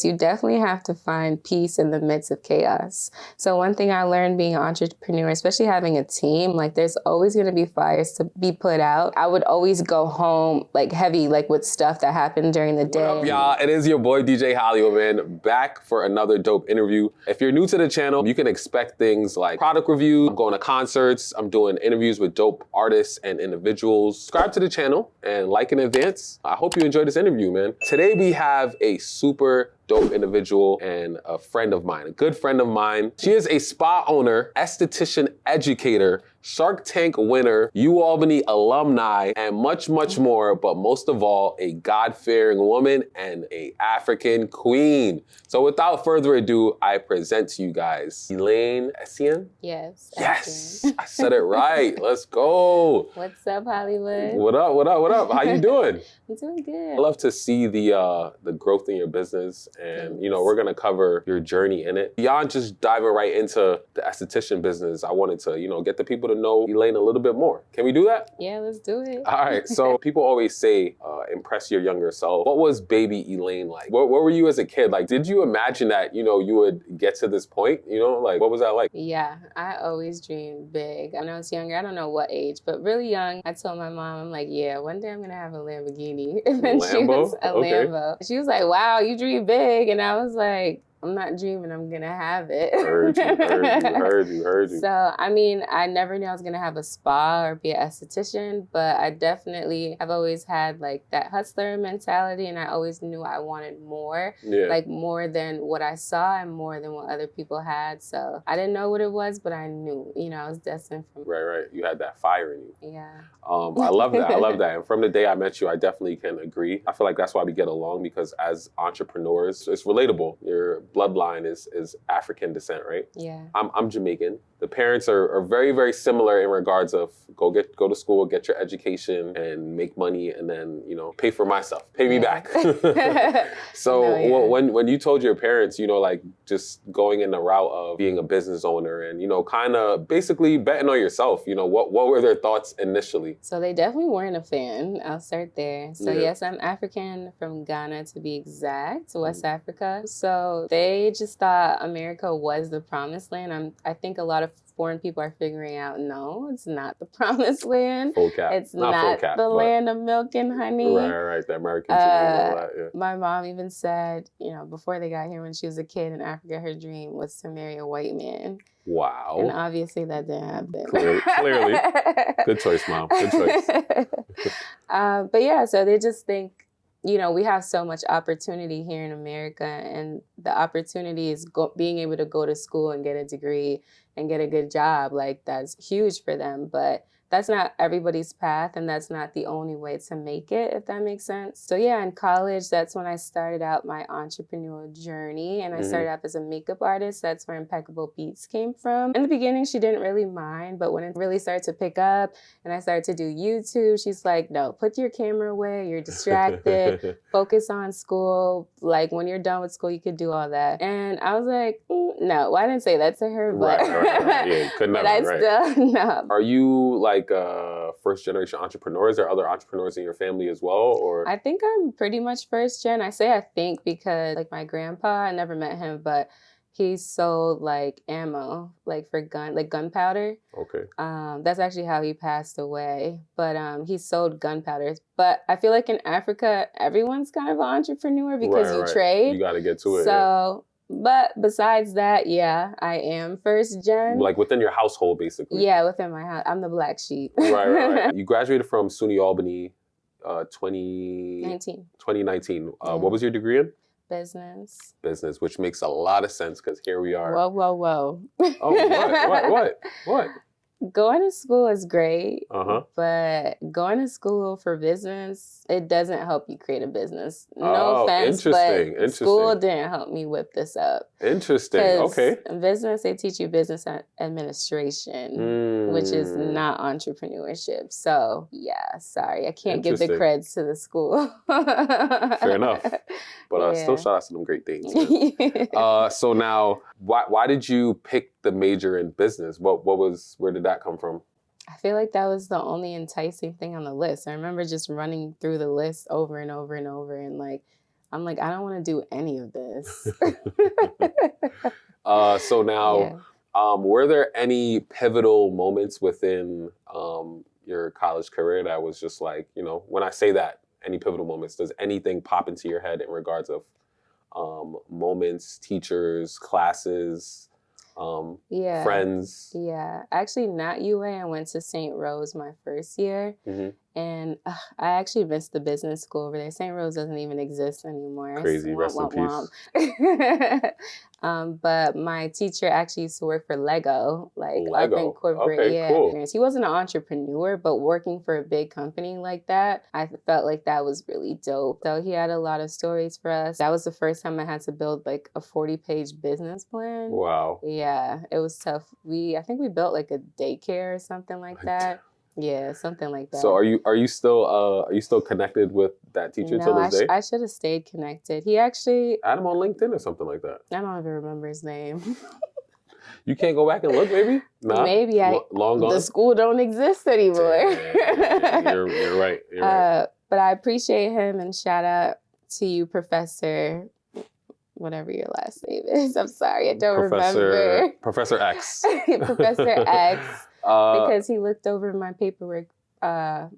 You definitely have to find peace in the midst of chaos. So one thing I learned being an entrepreneur, especially having a team, like there's always going to be fires to be put out. I would always go home like heavy, like with stuff that happened during the day. What up, y'all? It is your boy DJ Hollywood, man, back for another dope interview. If you're new to the channel, you can expect things like product reviews, I'm going to concerts, I'm doing interviews with dope artists and individuals. Subscribe to the channel and like in advance. I hope you enjoy this interview, man. Today we have a super dope individual and a friend of mine, a good friend of mine. She is a spa owner, esthetician educator, Shark Tank winner, UAlbany alumni, and much, much more. But most of all, a God-fearing woman and a African queen. So without further ado, I present to you guys Elaine Essien. Yes. Yes, I said it right. Let's go. What's up, Hollywood? What up? What up? What up? How you doing? I'm doing good. I love to see the growth in your business, and you know we're gonna cover your journey in it. Beyond just diving right into the esthetician business, I wanted to get the people to know Elaine a little bit more. Can we do that? Yeah, let's do it. All right. So people always say impress your younger self. What was baby Elaine like? What were you as a kid? Like, did you imagine that you would get to this point? Like what was that like? Yeah, I always dreamed big. When I was younger, I don't know what age, but really young, I told my mom, I'm like, yeah, one day I'm gonna have a Lamborghini. And then she was a Lambo. She was like, wow, you dream big. And I was like, I'm not dreaming, I'm gonna have it. Heard you. So, I mean, I never knew I was gonna have a spa or be an esthetician, but I've always had like that hustler mentality, and I always knew I wanted more, like more than what I saw and more than what other people had. So I didn't know what it was, but I knew, I was destined for. Right. You had that fire in you. Yeah. I love that. And from the day I met you, I definitely can agree. I feel like that's why we get along, because as entrepreneurs, it's relatable. Your bloodline is African descent, right? Yeah. I'm Jamaican. The parents are very, very similar in regards of go to school, get your education, and make money, and then pay for myself, pay me back. So when you told your parents, like just going in the route of being a business owner and kind of basically betting on yourself, what were their thoughts initially? So they definitely weren't a fan. I'll start there. So yes, I'm African, from Ghana to be exact, West Africa. So they just thought America was the promised land. I think a lot of foreign people are figuring out, no, it's not the promised land. Full cap. It's not the land of milk and honey. Right. The American dream and all that. Yeah. My mom even said, before they got here, when she was a kid in Africa, her dream was to marry a white man. Wow. And obviously that didn't happen. Clearly. Good choice, Mom. Good choice. But yeah, so they just think, we have so much opportunity here in America, and the opportunity is being able to go to school and get a degree and get a good job. Like, that's huge for them. But that's not everybody's path, and that's not the only way to make it, if that makes sense. So yeah, in college, that's when I started out my entrepreneurial journey, and I started off as a makeup artist. That's where Impeccable Beatz came from. In the beginning, she didn't really mind, but when it really started to pick up and I started to do YouTube, she's like, no, put your camera away, you're distracted, focus on school. Like, when you're done with school, you could do all that. And I was like, no, well, I didn't say that to her, but right. Yeah, could never, but I still, no. Are you like first generation entrepreneurs? Are other entrepreneurs in your family as well? Or I think I'm pretty much first gen. I say I think because like my grandpa, I never met him, but he sold like ammo, like for gunpowder. Okay. That's actually how he passed away. But he sold gunpowder. But I feel like in Africa, everyone's kind of an entrepreneur because you trade. You got to get to it. So. But besides that, yeah, I am first gen. Like within your household, basically. Yeah, within my house. I'm the black sheep. Right. You graduated from SUNY Albany 2019. What was your degree in? Business, which makes a lot of sense because here we are. Whoa. Oh, what? Going to school is great, but going to school for business, it doesn't help you create a business. No offense, but school didn't help me whip this up. Interesting. Okay. In business, they teach you business administration, which is not entrepreneurship. So yeah, sorry, I can't give the creds to the school. Fair enough. But still shout out to them great things. So now, why did you pick the major in business? Where did that come from? I feel like that was the only enticing thing on the list. I remember just running through the list over and over and over, and like I'm like, I don't want to do any of this. So now, were there any pivotal moments within your college career that was just like, you know, when I say that, any pivotal moments, does anything pop into your head in regards of moments, teachers, classes, friends? Yeah. Actually, not UA. I went to St. Rose my first year. And I actually missed the business school over there. St. Rose doesn't even exist anymore. Crazy, rest in peace. But my teacher actually used to work for Lego, like up in corporate. Okay, cool. He wasn't an entrepreneur, but working for a big company like that, I felt like that was really dope. So he had a lot of stories for us. That was the first time I had to build like a 40-page business plan. Wow. Yeah, it was tough. I think we built like a daycare or something like that. Yeah, something like that. So are you still connected with that teacher till this day? I should have stayed connected. He actually add him on LinkedIn or something like that. I don't even remember his name. You can't go back and look, maybe? Nah, maybe long gone. The school don't exist anymore. You're right. You're right. But I appreciate him, and shout out to you, Professor. Whatever your last name is. I'm sorry, I don't remember. Professor X. Professor X. Because he looked over my paperwork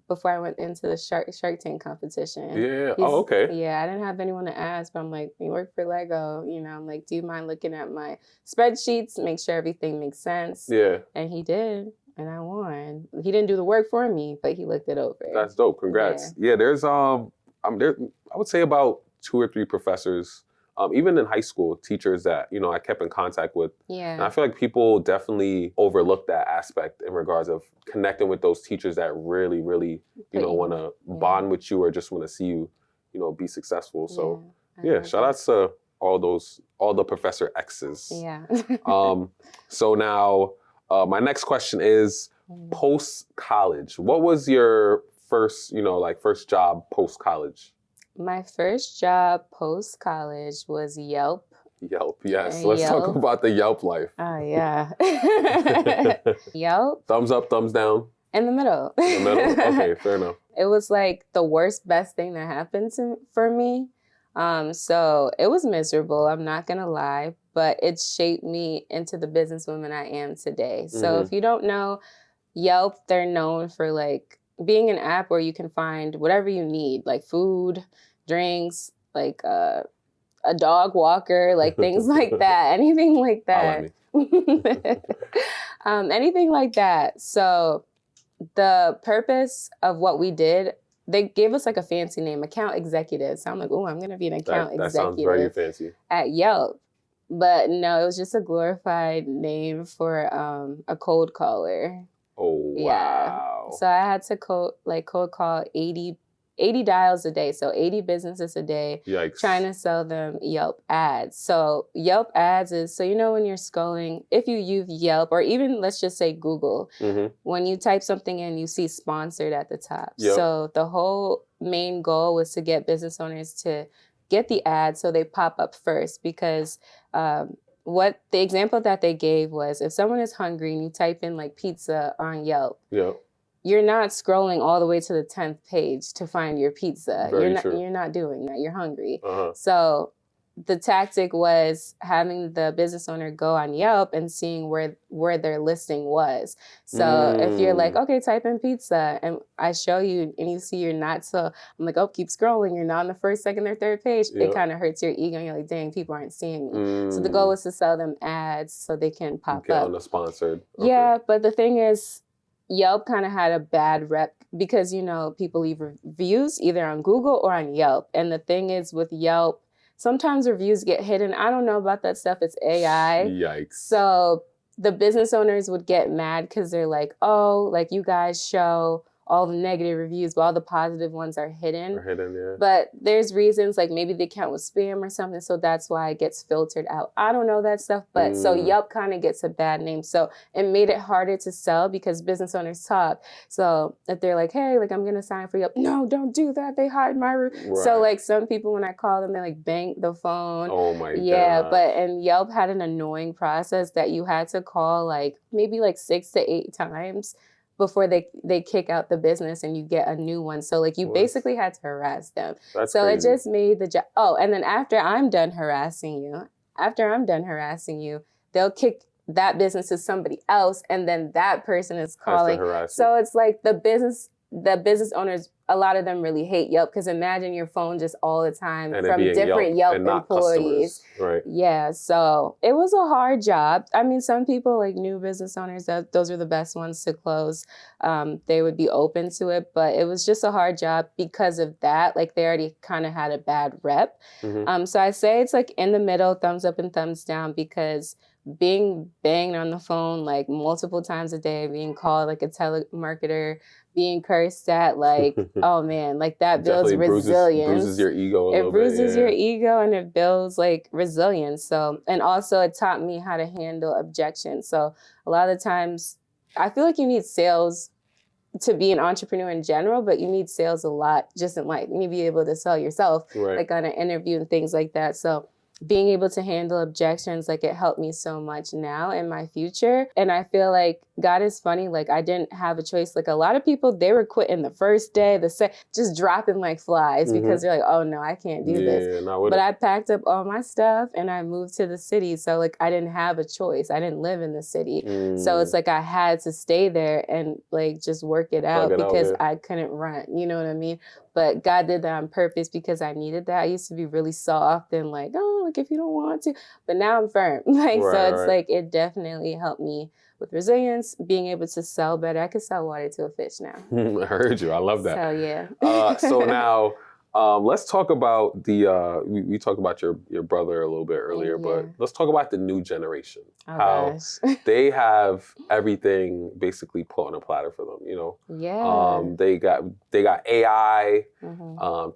before I went into the Shark Tank competition. Yeah. Okay. Yeah, I didn't have anyone to ask, but I'm like, you work for Lego, you know, I'm like, do you mind looking at my spreadsheets, make sure everything makes sense? Yeah. And he did, and I won. He didn't do the work for me, but he looked it over. That's dope. Congrats. Yeah, there's I would say about 2 or 3 professors, even in high school, teachers that, you know, I kept in contact with. Yeah. And I feel like people definitely overlook that aspect in regards of connecting with those teachers that really, really, you know, want to bond with you or just want to see you, you know, be successful. So, shout out to all the Professor X's. Yeah. So now, my next question is post-college. What was your first job post-college? My first job post-college was Yelp. Yelp, yes. Let's talk about the Yelp life. Oh, yeah. Yelp. Thumbs up, thumbs down. In the middle. In the middle? Okay, fair enough. It was like the worst, best thing that happened for me. So it was miserable, I'm not going to lie, but it shaped me into the businesswoman I am today. So if you don't know, Yelp, they're known for like being an app where you can find whatever you need, like food, drinks, like a dog walker, like things like that, anything like that. Anything like that. So the purpose of what we did, they gave us like a fancy name, account executive. So I'm like, oh, I'm going to be an account executive. That sounds very fancy. At Yelp. But no, it was just a glorified name for a cold caller. Oh, wow. Yeah. So I had to cold call 80 dials a day. So 80 businesses a day. Yikes. Trying to sell them Yelp ads. So Yelp ads is, so you know when you're scrolling, if you use Yelp or even let's just say Google, when you type something in, you see sponsored at the top. Yep. So the whole main goal was to get business owners to get the ads so they pop up first because what the example that they gave was if someone is hungry and you type in like pizza on Yelp, you're not scrolling all the way to the 10th page to find your pizza. You're not doing that. You're hungry. So the tactic was having the business owner go on Yelp and seeing where their listing was. So if you're like, okay, type in pizza, and I show you and you see you're not, so I'm like, oh, keep scrolling. You're not on the first, second, or third page. It kind of hurts your ego. And you're like, dang, people aren't seeing me. So the goal was to sell them ads so they can pop up. Get on the sponsored. Okay. Yeah, but the thing is, Yelp kind of had a bad rep because, you know, people leave reviews either on Google or on Yelp. And the thing is with Yelp, sometimes reviews get hidden. I don't know about that stuff. It's AI. Yikes. So the business owners would get mad because they're like, oh, like you guys show all the negative reviews, but all the positive ones are hidden. Yeah. But there's reasons, like maybe the account was spam or something, so that's why it gets filtered out. I don't know that stuff, but so Yelp kind of gets a bad name. So it made it harder to sell because business owners talk. So if they're like, hey, like I'm going to sign for Yelp. No, don't do that. They hide my room. Right. So like some people, when I call them, they like bang the phone. Oh my God. Yeah, and Yelp had an annoying process that you had to call like maybe like 6 to 8 times before they kick out the business and you get a new one. So like you basically had to harass them. That's so crazy. It just made the job. Oh, and then after I'm done harassing you, they'll kick that business to somebody else, and then that person is calling. So it's like the business owners, a lot of them really hate Yelp, because imagine your phone just all the time and from different Yelp employees. Right. Yeah, so it was a hard job. I mean, some people, like new business owners, those are the best ones to close. They would be open to it, but it was just a hard job because of that. Like they already kind of had a bad rep. So I say it's like in the middle, thumbs up and thumbs down, because being banged on the phone like multiple times a day, being called like a telemarketer, being cursed at, like, oh man, like that builds resilience. Bruises your ego a little bit. It bruises your ego, and it builds like resilience. So, and also it taught me how to handle objections. So a lot of the times I feel like you need sales to be an entrepreneur in general, but you need sales a lot just in life. You need to be able to sell yourself, like on an interview and things like that. So being able to handle objections, like it helped me so much now in my future. And I feel like God is funny. Like I didn't have a choice. Like a lot of people, they were quitting the first day, just dropping like flies because they're like, oh no, I can't do this. But I packed up all my stuff and I moved to the city. So like I didn't have a choice. I didn't live in the city. So it's like I had to stay there and like just work it out because I couldn't run. You know what I mean? But God did that on purpose because I needed that. I used to be really soft and like, oh, like if you don't want to. But now I'm firm. Like it definitely helped me with resilience, being able to sell better. I could sell water to a fish now. I heard you. I love that. So yeah. So now let's talk about the, we talked about your brother a little bit earlier, but let's talk about the new generation. How they have everything basically put on a platter for them, you know? Yeah. They got AI,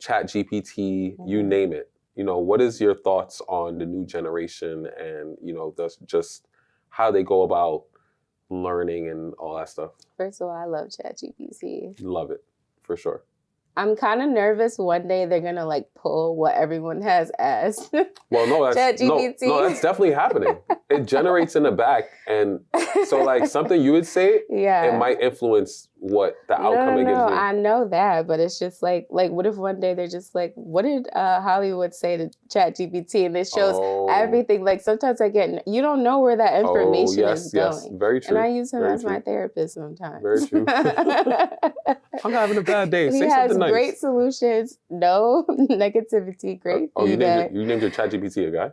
Chat GPT, you name it. You know, what is your thoughts on the new generation and, you know, just how they go about learning and all that stuff? First of all, I love ChatGPT. Love it, for sure. I'm kind of nervous one day they're going to like pull what everyone has asked. Well, no, that's definitely happening. It generates in the back. And so like something you would say, it might influence what the outcome it gives you. I know that, but it's just like what if one day they're just like, what did Hollywood say to ChatGPT? And it shows everything. Like sometimes you don't know where that information is going. Yes, very true. And I use him as my therapist sometimes. Very true. I'm having a bad day. Say something nice. Great solutions, no negativity, great feedback. You named your ChatGPT a guy?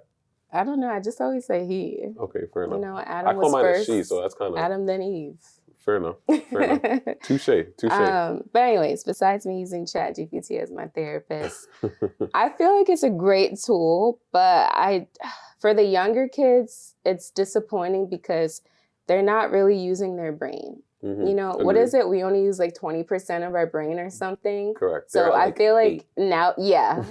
I don't know. I just always say he. Okay, fair enough. You know, Adam I call was mine first. a she, so that's kind of Adam, then Eve. Fair enough. Touche. But anyways, besides me using ChatGPT as my therapist, I feel like it's a great tool, but for the younger kids, it's disappointing because they're not really using their brain. You know, what is it? We only use like 20% of our brain or something. Correct. So I feel like now, I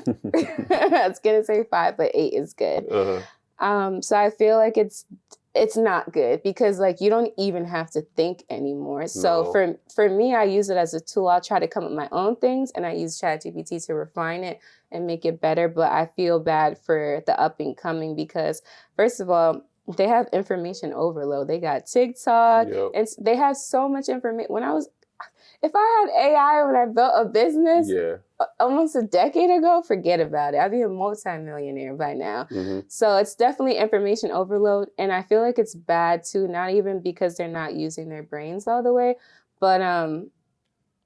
was going to say 5, but 8 is good. So I feel like it's not good because like you don't even have to think anymore. So for me, I use it as a tool. I'll try to come up with my own things and I use ChatGPT to refine it and make it better. But I feel bad for the up and coming because first of all, they have information overload. They got TikTok and they have so much information. If I had AI when I built a business almost a decade ago, forget about it. I'd be a multi-millionaire by now. So it's definitely information overload. And I feel like it's bad too, not even because they're not using their brains all the way, but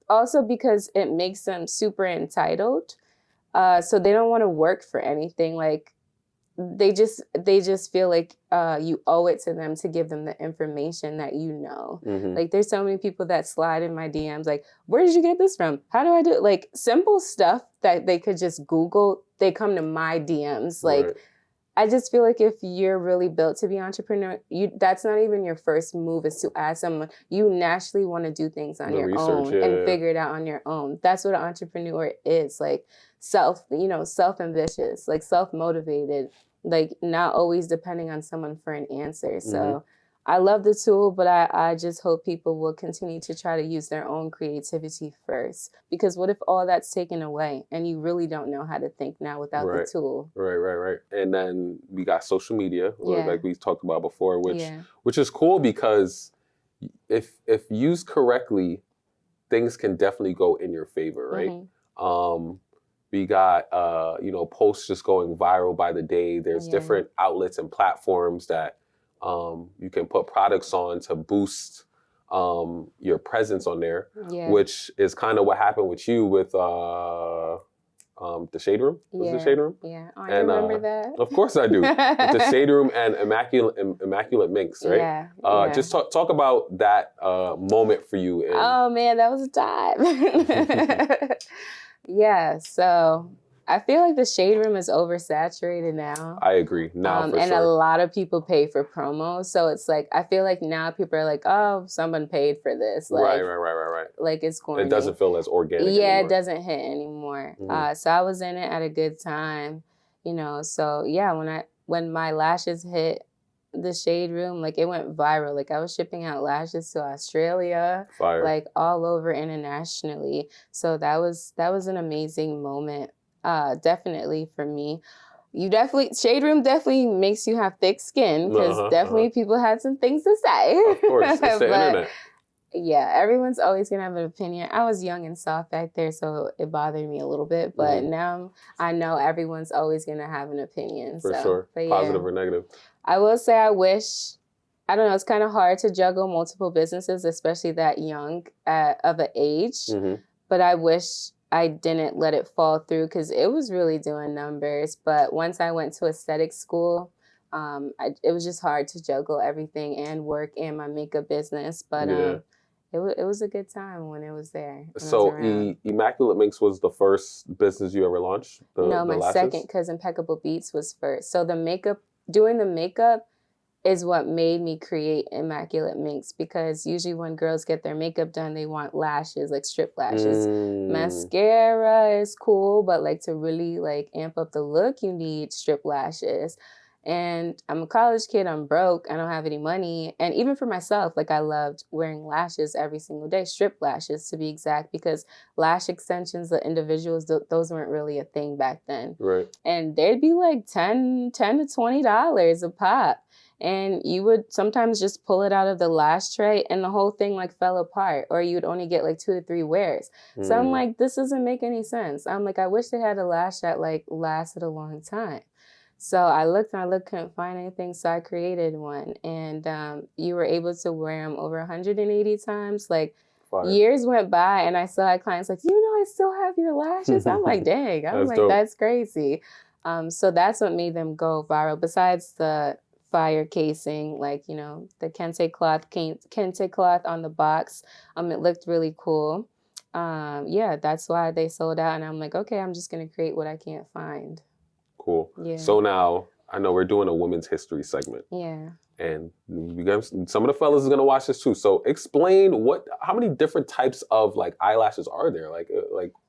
also because it makes them super entitled. So they don't want to work for anything. Like they just feel like you owe it to them to give them the information that you know. Like there's so many people that slide in my DMs like, where did you get this from? How do I do it? Like simple stuff that they could just Google, they come to my DMs. Like I just feel like if you're really built to be an entrepreneur, that's not even your first move is to ask someone. You naturally want to do things on your own and figure it out on your own. That's what an entrepreneur is, like self-ambitious, like self-motivated, like not always depending on someone for an answer. So I love the tool, but I just hope people will continue to try to use their own creativity first. Because what if all that's taken away and you really don't know how to think now without the tool? Right. And then we got social media, like we talked about before, which is cool because if used correctly, things can definitely go in your favor, right? We got posts just going viral by the day. There's different outlets and platforms that you can put products on to boost your presence on there, which is kind of what happened with you with the Shade Room. Was it the Shade Room? Yeah. Oh, I remember that. Of course I do. The Shade Room and Immaculate Minx, right? Just talk about that moment for you. Oh man, that was a time. Yeah, so I feel like the Shade Room is oversaturated now. I agree. Now, for and sure. a lot of people pay for promos. So it's like, I feel like now people are like, oh, someone paid for this. Like, right. Like it's corny. It doesn't feel as organic anymore. It doesn't hit anymore. So I was in it at a good time, So yeah, when my lashes hit the Shade Room, like it went viral. Like I was shipping out lashes to Australia, like all over internationally. So that was an amazing moment. Definitely for me. Shade Room definitely makes you have thick skin because definitely people had some things to say. Of course, it's the internet. Yeah, everyone's always gonna have an opinion. I was young and soft back there, so it bothered me a little bit. But now I know everyone's always gonna have an opinion. For sure, positive or negative. I will say I don't know, it's kind of hard to juggle multiple businesses, especially that young of an age. But I wish I didn't let it fall through because it was really doing numbers. But once I went to aesthetic school, it was just hard to juggle everything and work and my makeup business. But it was a good time when it was there. So Immaculate Minx was the first business you ever launched? No, my second, because Impeccable Beatz was first. So doing the makeup is what made me create Immaculate Minx, because usually when girls get their makeup done, they want lashes, like strip lashes. Mascara is cool, but like to really like amp up the look, you need strip lashes. And I'm a college kid, I'm broke, I don't have any money. And even for myself, like I loved wearing lashes every single day, strip lashes to be exact, because lash extensions, the individuals, those weren't really a thing back then. Right. And they'd be like $10 to $20 a pop. And you would sometimes just pull it out of the lash tray and the whole thing like fell apart, or you'd only get like 2 to 3 wears. So I'm like, this doesn't make any sense. I'm like, I wish they had a lash that like lasted a long time. So I looked, couldn't find anything. So I created one, and you were able to wear them over 180 times. Like years went by and I still had clients like, I still have your lashes. I'm like, dang, that's crazy. So that's what made them go viral. Besides the fire casing, like, the kente cloth on the box. It looked really cool. That's why they sold out. And I'm like, okay, I'm just going to create what I can't find. Cool. Yeah. So now I know we're doing a women's history segment. Yeah. And some of the fellas is going to watch this too. So explain how many different types of like eyelashes are there? Like,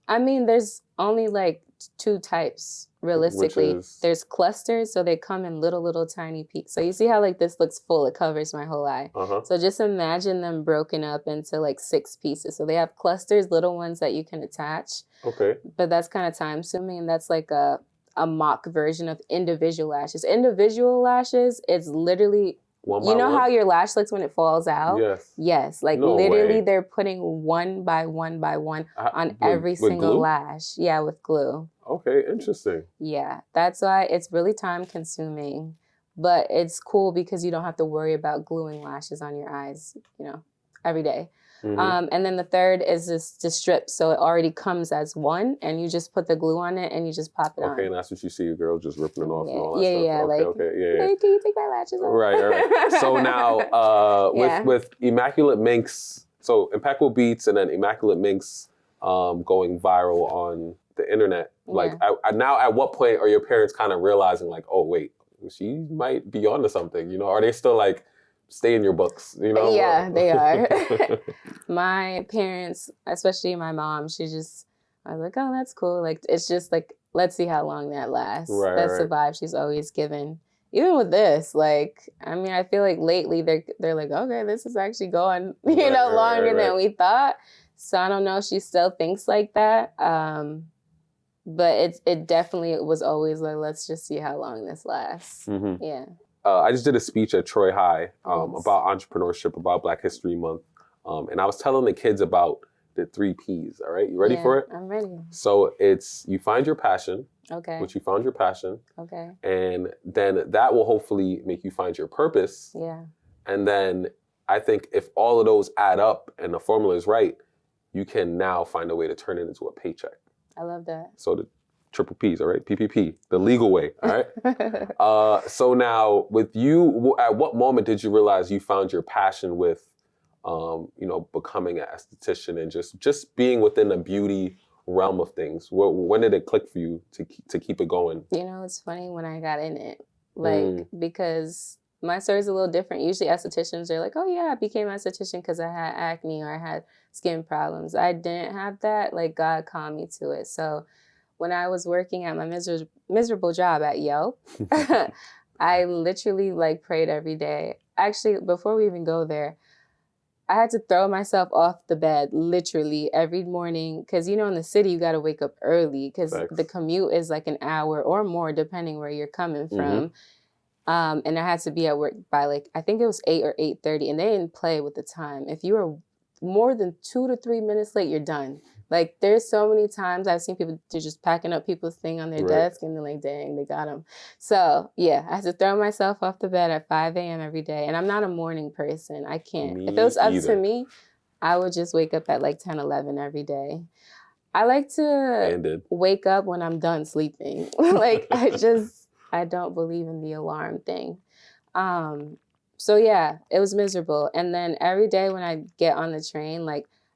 I mean, there's only like 2 types realistically. There's clusters, so they come in little tiny peaks. So you see how like this looks full, it covers my whole eye. So just imagine them broken up into like 6 pieces. So they have clusters, little ones that you can attach. Okay. But that's kind of time consuming, and that's like a mock version of individual lashes. Individual lashes, it's literally, how your lash looks when it falls out? Yes. Like literally they're putting one by one on every single glue? lash. Yeah, with glue. Okay, interesting. Yeah, that's why it's really time consuming. But it's cool because you don't have to worry about gluing lashes on your eyes, every day. And then the third is the strip. So it already comes as one, and you just put the glue on it and you just pop it on. Okay, and that's what you see a girl just ripping it off and all that stuff. Okay. Hey, can you take my lashes off? Right. So now with Immaculate Minx, so Impeccable Beatz and then Immaculate Minx going viral on the internet. Like now at what point are your parents kind of realizing like, oh wait, she might be onto something, Are they still like, stay in your books, Yeah, they are. My parents, especially my mom, I was like, oh, that's cool. Like, it's just like, let's see how long that lasts. That's the vibe she's always given. Even with this, like, I mean, I feel like lately they're like, okay, this is actually going, longer than we thought. So I don't know if she still thinks like that. But it definitely was always like, let's just see how long this lasts. Yeah. I just did a speech at Troy High Yes. about entrepreneurship, about Black History Month. And I was telling the kids about the 3 Ps, all right? You ready for it? I'm ready. So it's you find your passion, Okay. which you found your passion, Okay. and then that will hopefully make you find your purpose. Yeah. And then I think if all of those add up and the formula is right, you can now find a way to turn it into a paycheck. I love that. So the triple Ps, all right? PPP, the legal way, all right? So now with you, at what moment did you realize you found your passion with, becoming an esthetician and just being within the beauty realm of things? When did it click for you to keep it going? It's funny when I got in it, because my story is a little different. Usually estheticians are like, oh yeah, I became an esthetician because I had acne or I had skin problems. I didn't have that. Like God called me to it. So when I was working at my miserable job at Yelp, I literally prayed every day. Actually, before we even go there, I had to throw myself off the bed literally every morning because, in the city, you got to wake up early because the commute is like an hour or more depending where you're coming from. And I had to be at work by I think it was 8 or 8:30, and they didn't play with the time. If you were more than 2 to 3 minutes late, you're done. There's so many times I've seen people, they're just packing up people's thing on their desk and they're like, dang, they got them. So yeah, I had to throw myself off the bed at 5 a.m. every day. And I'm not a morning person. I can't. If it was up to me, I would just wake up at 10, 11 every day. I like to wake up when I'm done sleeping. I don't believe in the alarm thing. So yeah, it was miserable. And then every day when I get on the train,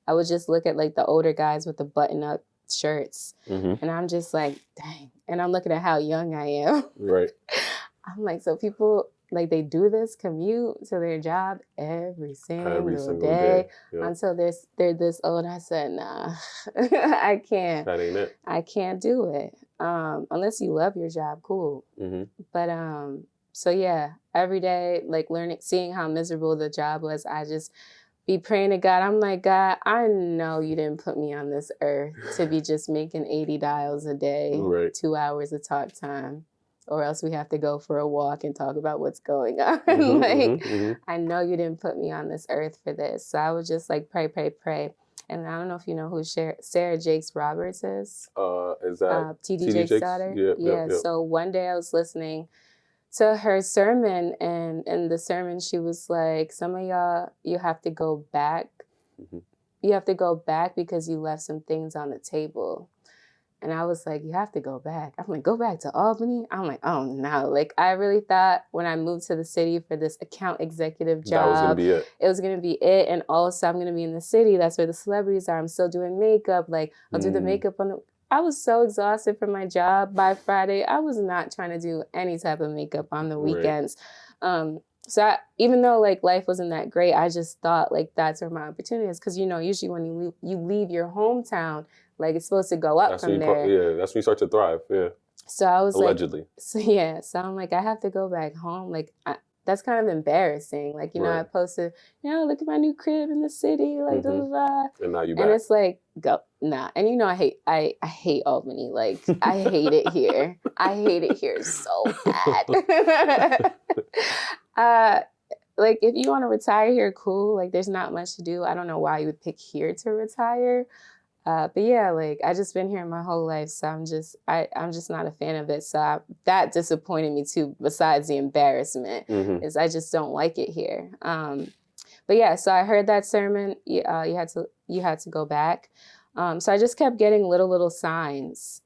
I would just look at the older guys with the button-up shirts. And I'm just like, dang. And I'm looking at how young I am. Right. I'm like, so people, they do this commute to their job every single day. Yep. Until they're this old. I said, nah, I can't. That ain't it. I can't do it. Unless you love your job, cool. But so yeah, every day, learning, seeing how miserable the job was, I just be praying to God. I'm like, God, I know you didn't put me on this earth to be just making 80 dials a day, 2 hours of talk time, or else we have to go for a walk and talk about what's going on. I know you didn't put me on this earth for this. So I would just pray, pray, pray. And I don't know if you know who Sarah Jakes Roberts is. Is that T.D. Jakes' daughter? Yeah. So one day I was listening to her sermon, and in the sermon she was like, some of y'all, you have to go back. You have to go back because you left some things on the table. And I was like, you have to go back. I'm like, go back to Albany? I'm like, oh no. I really thought when I moved to the city for this account executive job, that was gonna be it. It was going to be it. And also I'm going to be in the city. That's where the celebrities are. I'm still doing makeup. I'll do the makeup I was so exhausted from my job by Friday. I was not trying to do any type of makeup on the weekends. So even though life wasn't that great, I just thought that's where my opportunity is. Because usually when you leave your hometown, it's supposed to go up from there. That's when you start to thrive. Yeah. So I was allegedly. So I'm like, I have to go back home. That's kind of embarrassing. I posted, look at my new crib in the city, blah, blah, blah. And now you back. And it's go, nah. And I hate Albany. I hate it here. I hate it here so bad. If you want to retire here, cool. There's not much to do. I don't know why you would pick here to retire. But yeah, I just been here my whole life, so I'm just not a fan of it. So that disappointed me too. Besides the embarrassment, is I just don't like it here. But yeah, so I heard that sermon. You had to go back. So I just kept getting little signs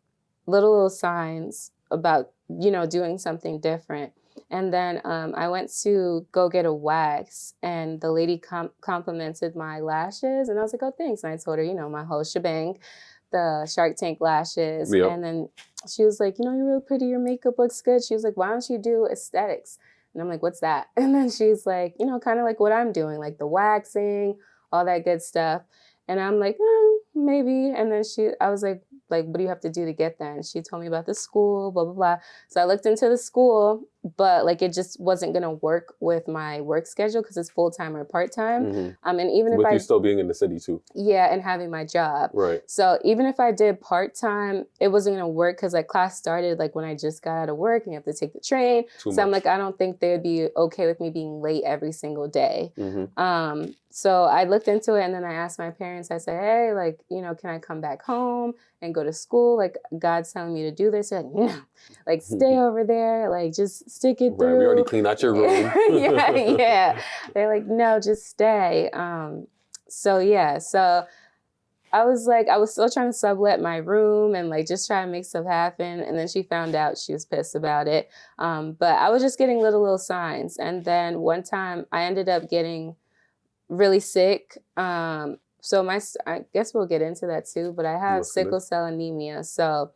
about doing something different. And then I went to go get a wax, and the lady complimented my lashes, and I was like, oh, thanks. And I told her, my whole shebang, the Shark Tank lashes. Yep. And then she was like, you're real pretty. Your makeup looks good. She was like, why don't you do aesthetics? And I'm like, what's that? And then she's like, kind of like what I'm doing, the waxing, all that good stuff. And I'm like, maybe. And then I was like, what do you have to do to get that? And she told me about the school, blah, blah, blah. So I looked into the school. but like it just wasn't gonna work with my work schedule because it's full-time or part-time. And even if with you still being in the city too. Yeah, and having my job. Right. So even if I did part-time, it wasn't gonna work because like class started like when I just got out of work and you have to take the train. I'm like, I don't think they'd be okay with me being late every single day. So I looked into it and then I asked my parents, I said, hey, like, you know, can I come back home and go to school? Like, God's telling me to do this. They're like, no, like, stay over there. Like, just stick it through. Right, we already cleaned out your room. yeah. They're like, no, just stay. So I was like, I was still trying to sublet my room and like just try to make stuff happen. And then she found out, she was pissed about it. But I was just getting little signs. And then one time I ended up getting really sick. So I guess we'll get into that too, but I have sickle cell anemia. So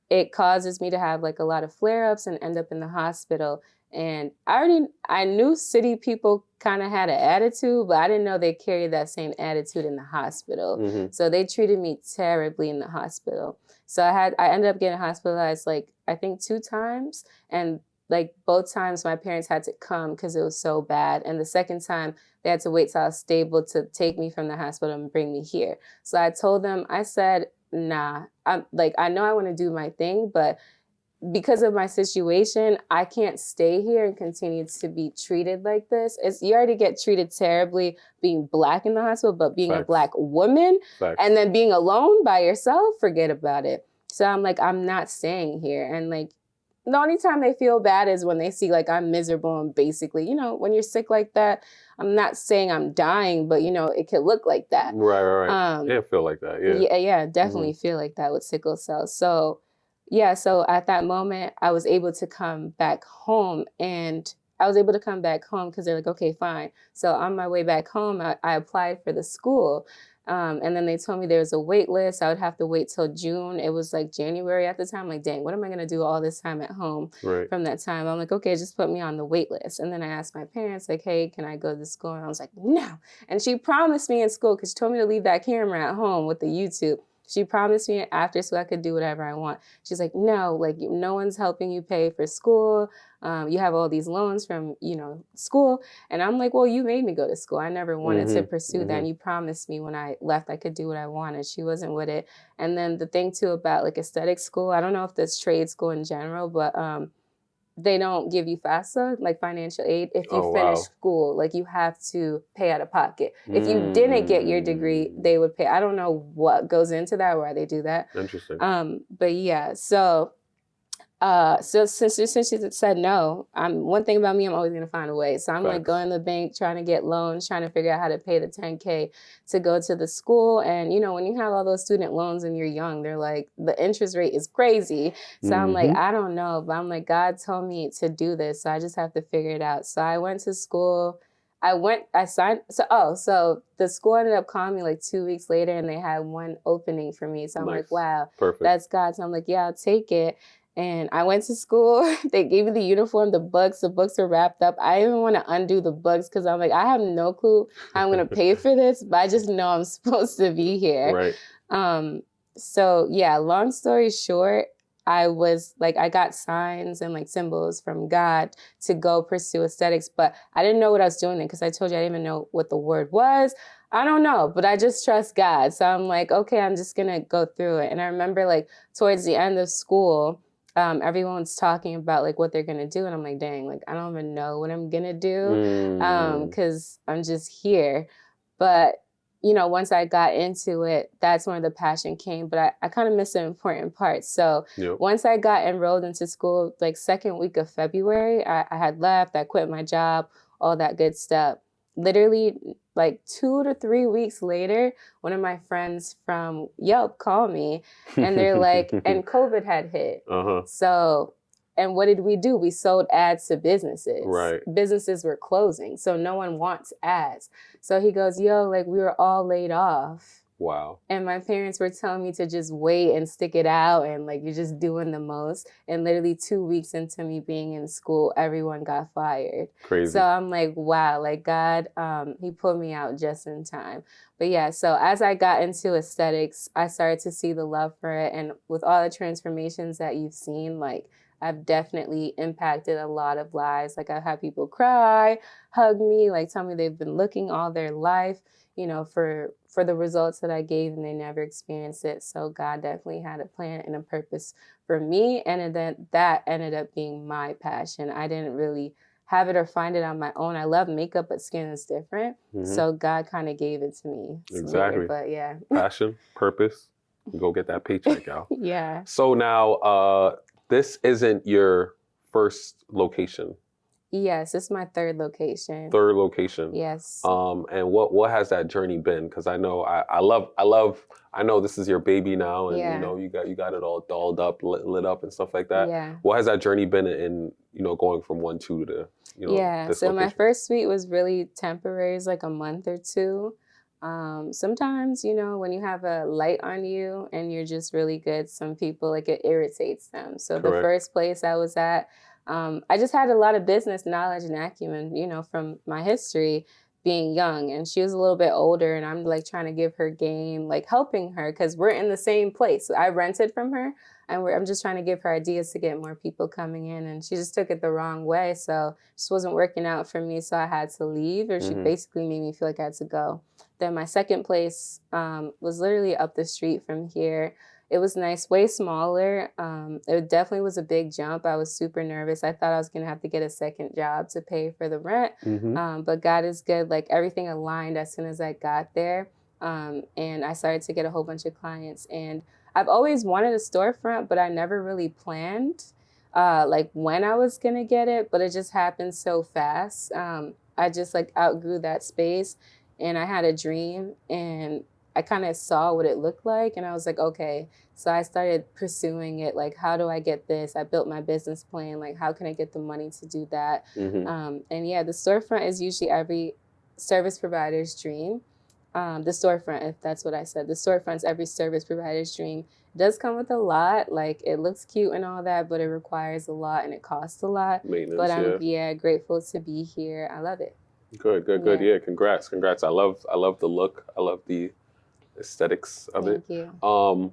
it causes me to have like a lot of flare-ups and end up in the hospital. And I knew city people kind of had an attitude, but I didn't know they carried that same attitude in the hospital. So they treated me terribly in the hospital. So I ended up getting hospitalized like, I think 2 times. And like both times my parents had to come because it was so bad. And the second time they had to wait till I was stable to take me from the hospital and bring me here. So I told them, I said, nah, I know I want to do my thing, but because of my situation, I can't stay here and continue to be treated like this. You already get treated terribly being Black in the hospital, but being a Black woman and then being alone by yourself, forget about it. So I'm like, I'm not staying here. And like, the only time they feel bad is when they see like I'm miserable and basically, you know, when you're sick like that, I'm not saying I'm dying, but you know, it could look like that. Right. Yeah, feel like that. Yeah, definitely feel like that with sickle cell. So so at that moment, I was able to come back home and I was able to come back home because they're like, okay, fine. So on my way back home, I applied for the school. And then they told me there was a wait list. I would have to wait till June. It was like January at the time. I'm like, dang, what am I going to do all this time at home from that time? I'm like, okay, just put me on the wait list. And then I asked my parents, like, hey, can I go to school? And I was like, no. And she promised me in school, because she told me to leave that camera at home with the YouTube. She promised me after school I could do whatever I want. She's like, no, like no one's helping you pay for school. You have all these loans from, you know, school. And I'm like, well, you made me go to school. I never wanted to pursue that. And you promised me when I left I could do what I wanted. She wasn't with it. And then the thing too about like aesthetic school, I don't know if that's trade school in general, but they don't give you FAFSA, like financial aid, if you finish school. Like you have to pay out of pocket. If you didn't get your degree, they would pay. I don't know what goes into that, why they do that. Interesting. But yeah, so since she said no, one thing about me, I'm always gonna find a way. So I'm like going to the bank, trying to get loans, trying to figure out how to pay the $10K to go to the school. And you know, when you have all those student loans and you're young, they're like, the interest rate is crazy. So I'm like, I don't know, but I'm like, God told me to do this, so I just have to figure it out. So I went to school. I signed. So the school ended up calling me like 2 weeks later, and they had one opening for me. So I'm like, wow, that's God. So I'm like, yeah, I'll take it. And I went to school. They gave me the uniform, the books. The books were wrapped up. I didn't want to undo the books because I'm like, I have no clue how I'm going to pay for this, but I just know I'm supposed to be here. So yeah, long story short, I got signs and like symbols from God to go pursue aesthetics, but I didn't know what I was doing because I told you I didn't even know what the word was. I don't know, but I just trust God. So I'm like, okay, I'm just going to go through it. And I remember like towards the end of school, everyone's talking about like what they're going to do. And I'm like, dang, like, I don't even know what I'm going to do because I'm just here. But, you know, once I got into it, that's when the passion came. But I kind of missed an important part. So once I got enrolled into school, like second week of February, I had left, I quit my job, all that good stuff. Literally like 2 to 3 weeks later, one of my friends from Yelp called me and they're like, and COVID had hit. So, and what did we do? We sold ads to businesses. Businesses were closing. So no one wants ads. So he goes, yo, like we were all laid off. Wow. And my parents were telling me to just wait and stick it out and like you're just doing the most. And literally 2 weeks into me being in school, everyone got fired. Crazy. So I'm like, wow, like God, he pulled me out just in time. But yeah, so as I got into aesthetics, I started to see the love for it. And with all the transformations that you've seen, like I've definitely impacted a lot of lives. Like I've had people cry, hug me, like tell me they've been looking all their life, you know, for the results that I gave and they never experienced it. So God definitely had a plan and a purpose for me. And then that ended up being my passion. I didn't really have it or find it on my own. I love makeup, but skin is different. So God kind of gave it to me. It's Exactly. weird, but yeah. Passion, purpose, go get that paycheck, y'all. Yeah. So now, this isn't your first location. Yes, it's my third location. Third location. Yes. And what has that journey been? Because I know I know this is your baby now, and you know you got it all dolled up, lit up, and stuff like that. Yeah. What has that journey been in going from 1-2 to this so location? my first suite was really temporary. It's like a month or two. Sometimes, you know, when you have a light on you and you're just really good, some people, like, it irritates them. So Correct. The first place I was at, I just had a lot of business knowledge and acumen, you know, from my history being young. And she was a little bit older, and I'm like trying to give her game, like helping her, because we're in the same place. So I rented from her, and I'm just trying to give her ideas to get more people coming in. And she just took it the wrong way. So it just wasn't working out for me. So I had to leave, or she basically made me feel like I had to go. Then my second place was literally up the street from here. It was nice, way smaller. It definitely was a big jump. I was super nervous. I thought I was going to have to get a second job to pay for the rent. But God is good. Like, everything aligned as soon as I got there. And I started to get a whole bunch of clients. And I've always wanted a storefront, but I never really planned like when I was going to get it. But it just happened so fast. I just like outgrew that space. And I had a dream, and I kind of saw what it looked like, and I was like, okay. So I started pursuing it. Like, how do I get this? I built my business plan. Like, how can I get the money to do that? And yeah, the storefront is usually every service provider's dream. The storefront, if that's what I said, the storefront's every service provider's dream. It does come with a lot. Like, it looks cute and all that, but it requires a lot and it costs a lot. Maintenance, but I'm grateful to be here. I love it. Good. Yeah, congrats. I love the look. I love the aesthetics of it. Thank you.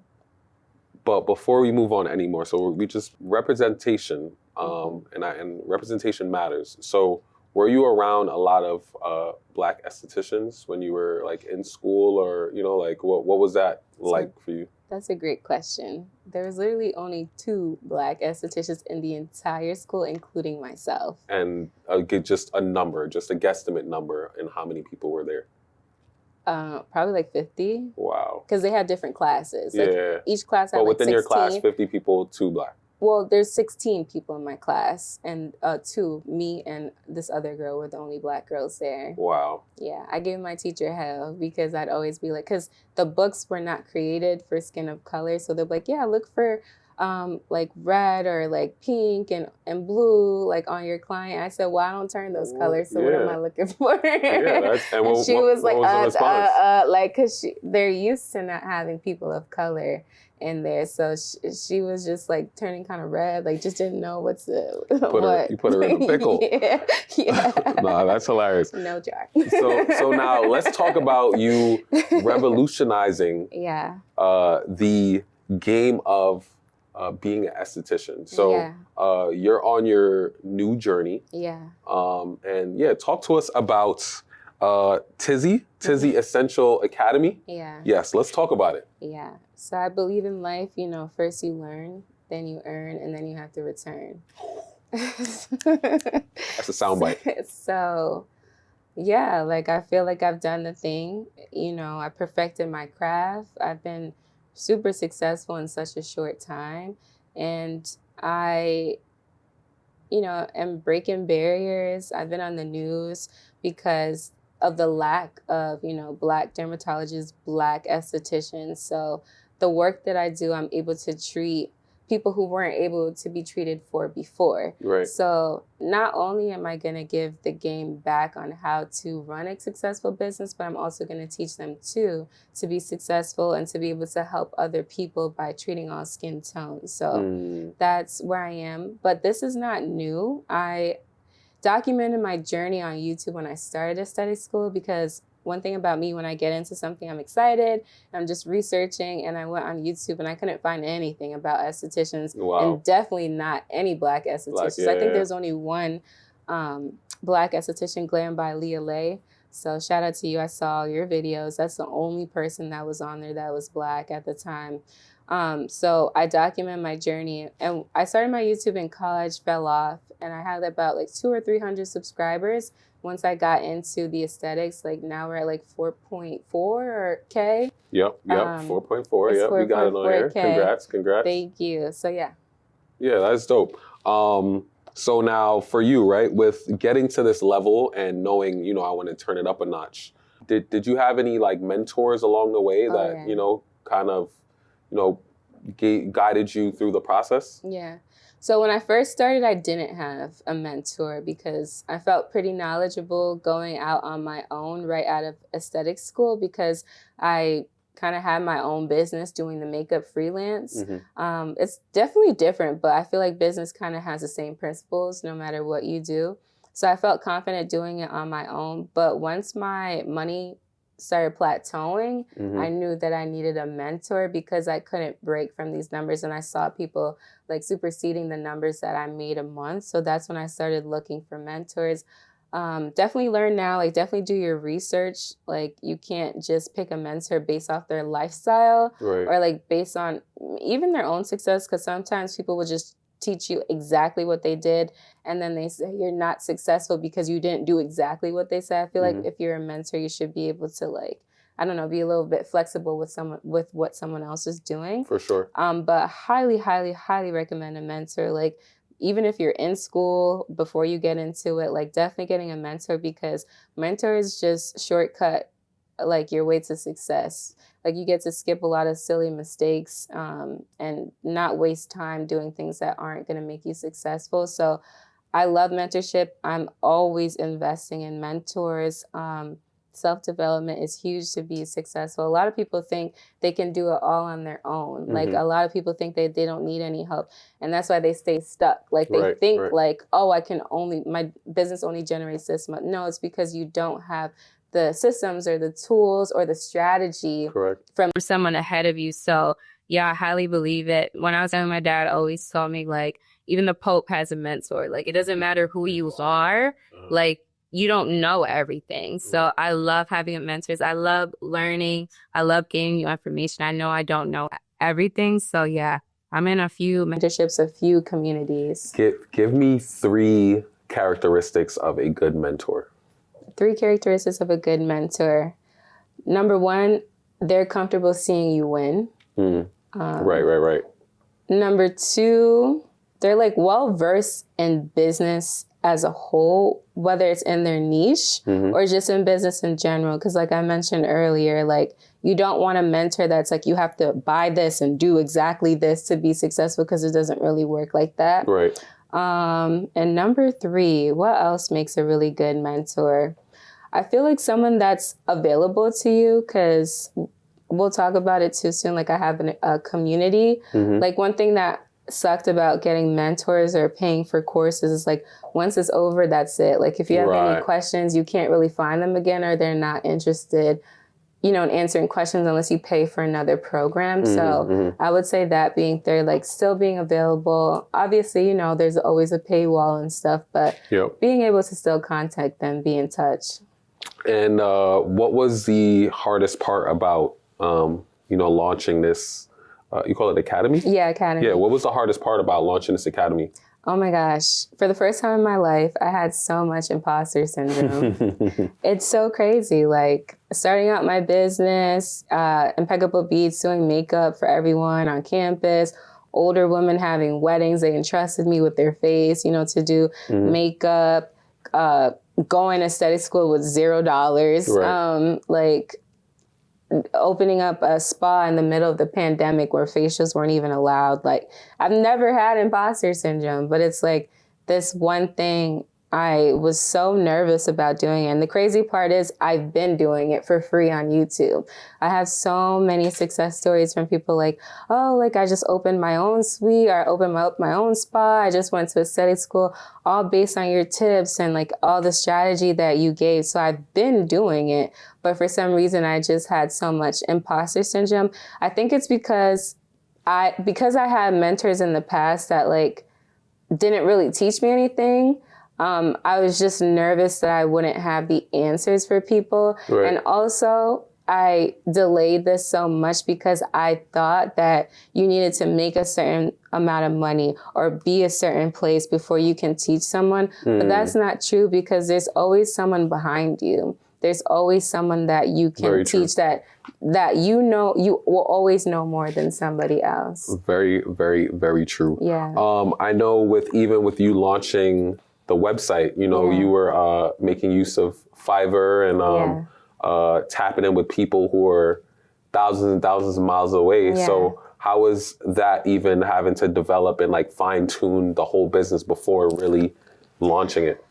But before we move on anymore, so we just representation, and representation matters. So were you around a lot of Black estheticians when you were like in school, or like what was that like for you? That's a great question. There was literally only 2 Black estheticians in the entire school, including myself. And get just a number, just a guesstimate number, and how many people were there? Probably like 50. Wow. Because they had different classes. Yeah. Like, each class had but like within 16. your class, 50 people, 2 Black. Well, there's 16 people in my class, and 2, me and this other girl, were the only Black girls there. Wow. Yeah, I gave my teacher hell, because I'd always be like, because the books were not created for skin of color, so they're like, yeah, look for like red or like pink and blue, like on your client. I said, well, I don't turn those colors, so what am I looking for? And she was like, like, because they're used to not having people of color in there, so she was just like turning kind of red, like just didn't know what to. You put her in a pickle. yeah. Nah, that's hilarious. No jar. So now let's talk about you revolutionizing the game of being an esthetician. So you're on your new journey. Yeah. And talk to us about Tizzy Essential Academy. Yeah. Yes, let's talk about it. Yeah. So I believe in life, first you learn, then you earn, and then you have to return. That's a soundbite. So, yeah, like I feel like I've done the thing. I perfected my craft. I've been super successful in such a short time. And I, am breaking barriers. I've been on the news because of the lack of, Black dermatologists, Black estheticians. So the work that I do, I'm able to treat people who weren't able to be treated for before. Right. So not only am I going to give the game back on how to run a successful business, but I'm also going to teach them too to be successful and to be able to help other people by treating all skin tones. So that's where I am. But this is not new. I documented my journey on YouTube when I started aesthetic school, because one thing about me, when I get into something, I'm excited. I'm just researching, and I went on YouTube and I couldn't find anything about estheticians, and definitely not any Black estheticians. I think there's only one Black esthetician, Glam by Leah Lay. So shout out to you. I saw your videos. That's the only person that was on there that was Black at the time. So I document my journey, and I started my YouTube in college, fell off, and I had about like 200 or 300 subscribers. Once I got into the aesthetics, like now we're at like 4.4 K. Yep, 4.4. Yep, we got it on here. Congrats. Thank you. So yeah. Yeah, that's dope. So now for you, right, with getting to this level and knowing, you know, I want to turn it up a notch, did you have any like mentors along the way that, you know, kind of, you know, guided you through the process? Yeah. So when I first started, I didn't have a mentor because I felt pretty knowledgeable going out on my own right out of aesthetic school, because I kind of had my own business doing the makeup freelance. It's definitely different, but I feel like business kind of has the same principles no matter what you do. So I felt confident doing it on my own. But once my money started plateauing, I knew that I needed a mentor because I couldn't break from these numbers, and I saw people like superseding the numbers that I made a month. So that's when I started looking for mentors. Definitely learn now, like definitely do your research. Like you can't just pick a mentor based off their lifestyle or like based on even their own success, because sometimes people will just teach you exactly what they did, and then they say you're not successful because you didn't do exactly what they said. I feel like if you're a mentor, you should be able to, like, I don't know, be a little bit flexible with what someone else is doing. For sure. But highly, highly, highly recommend a mentor. Like even if you're in school, before you get into it, like definitely getting a mentor, because mentor is just shortcut like your way to success. Like you get to skip a lot of silly mistakes and not waste time doing things that aren't going to make you successful. So I love mentorship. I'm always investing in mentors. Self-development is huge to be successful. A lot of people think they can do it all on their own. Like a lot of people think they don't need any help. And that's why they stay stuck. Like they think like, oh, my business only generates this much. No, it's because you don't have the systems or the tools or the strategy from someone ahead of you. So yeah, I highly believe it. When I was young, my dad always told me, like, even the Pope has a mentor. Like, it doesn't matter who you are, like, you don't know everything. So I love having mentors. I love learning. I love gaining new information. I know I don't know everything. So yeah, I'm in a few mentorships, a few communities. Give me 3 characteristics of a good mentor. 3 characteristics of a good mentor. Number 1, they're comfortable seeing you win. Right. Number 2, they're like well-versed in business as a whole, whether it's in their niche or just in business in general. Because like I mentioned earlier, like you don't want a mentor that's like, you have to buy this and do exactly this to be successful, because it doesn't really work like that. Right. And number 3, what else makes a really good mentor? I feel like someone that's available to you, because we'll talk about it too soon. Like I have a community. Like one thing that sucked about getting mentors or paying for courses is like, once it's over, that's it. Like if you have any questions, you can't really find them again, or they're not interested, you know, in answering questions unless you pay for another program. So I would say that being third, like still being available. Obviously, you know, there's always a paywall and stuff, but being able to still contact them, be in touch. And what was the hardest part about, you know, launching this? You call it Academy? Yeah, Academy. Yeah, what was the hardest part about launching this Academy? Oh my gosh. For the first time in my life, I had so much imposter syndrome. It's so crazy. Like starting out my business, Impeccable Beatz, doing makeup for everyone on campus, older women having weddings. They entrusted me with their face, you know, to do makeup, going to aesthetic school with $0. Like opening up a spa in the middle of the pandemic where facials weren't even allowed. Like I've never had imposter syndrome, but it's like this one thing I was so nervous about doing it. And the crazy part is I've been doing it for free on YouTube. I have so many success stories from people like, oh, like I just opened my own suite, or I opened my own spa. I just went to aesthetic school, all based on your tips and like all the strategy that you gave. So I've been doing it. But for some reason, I just had so much imposter syndrome. I think it's because I had mentors in the past that like didn't really teach me anything. I was just nervous that I wouldn't have the answers for people. Right. And also, I delayed this so much because I thought that you needed to make a certain amount of money or be a certain place before you can teach someone. But that's not true, because there's always someone behind you. There's always someone that you can teach that you know, you will always know more than somebody else. Very, very, very true. Yeah. I know even with you launching the website, you know, you were making use of Fiverr and tapping in with people who are thousands and thousands of miles away. Yeah. So how was that even having to develop and like fine tune the whole business before really launching it?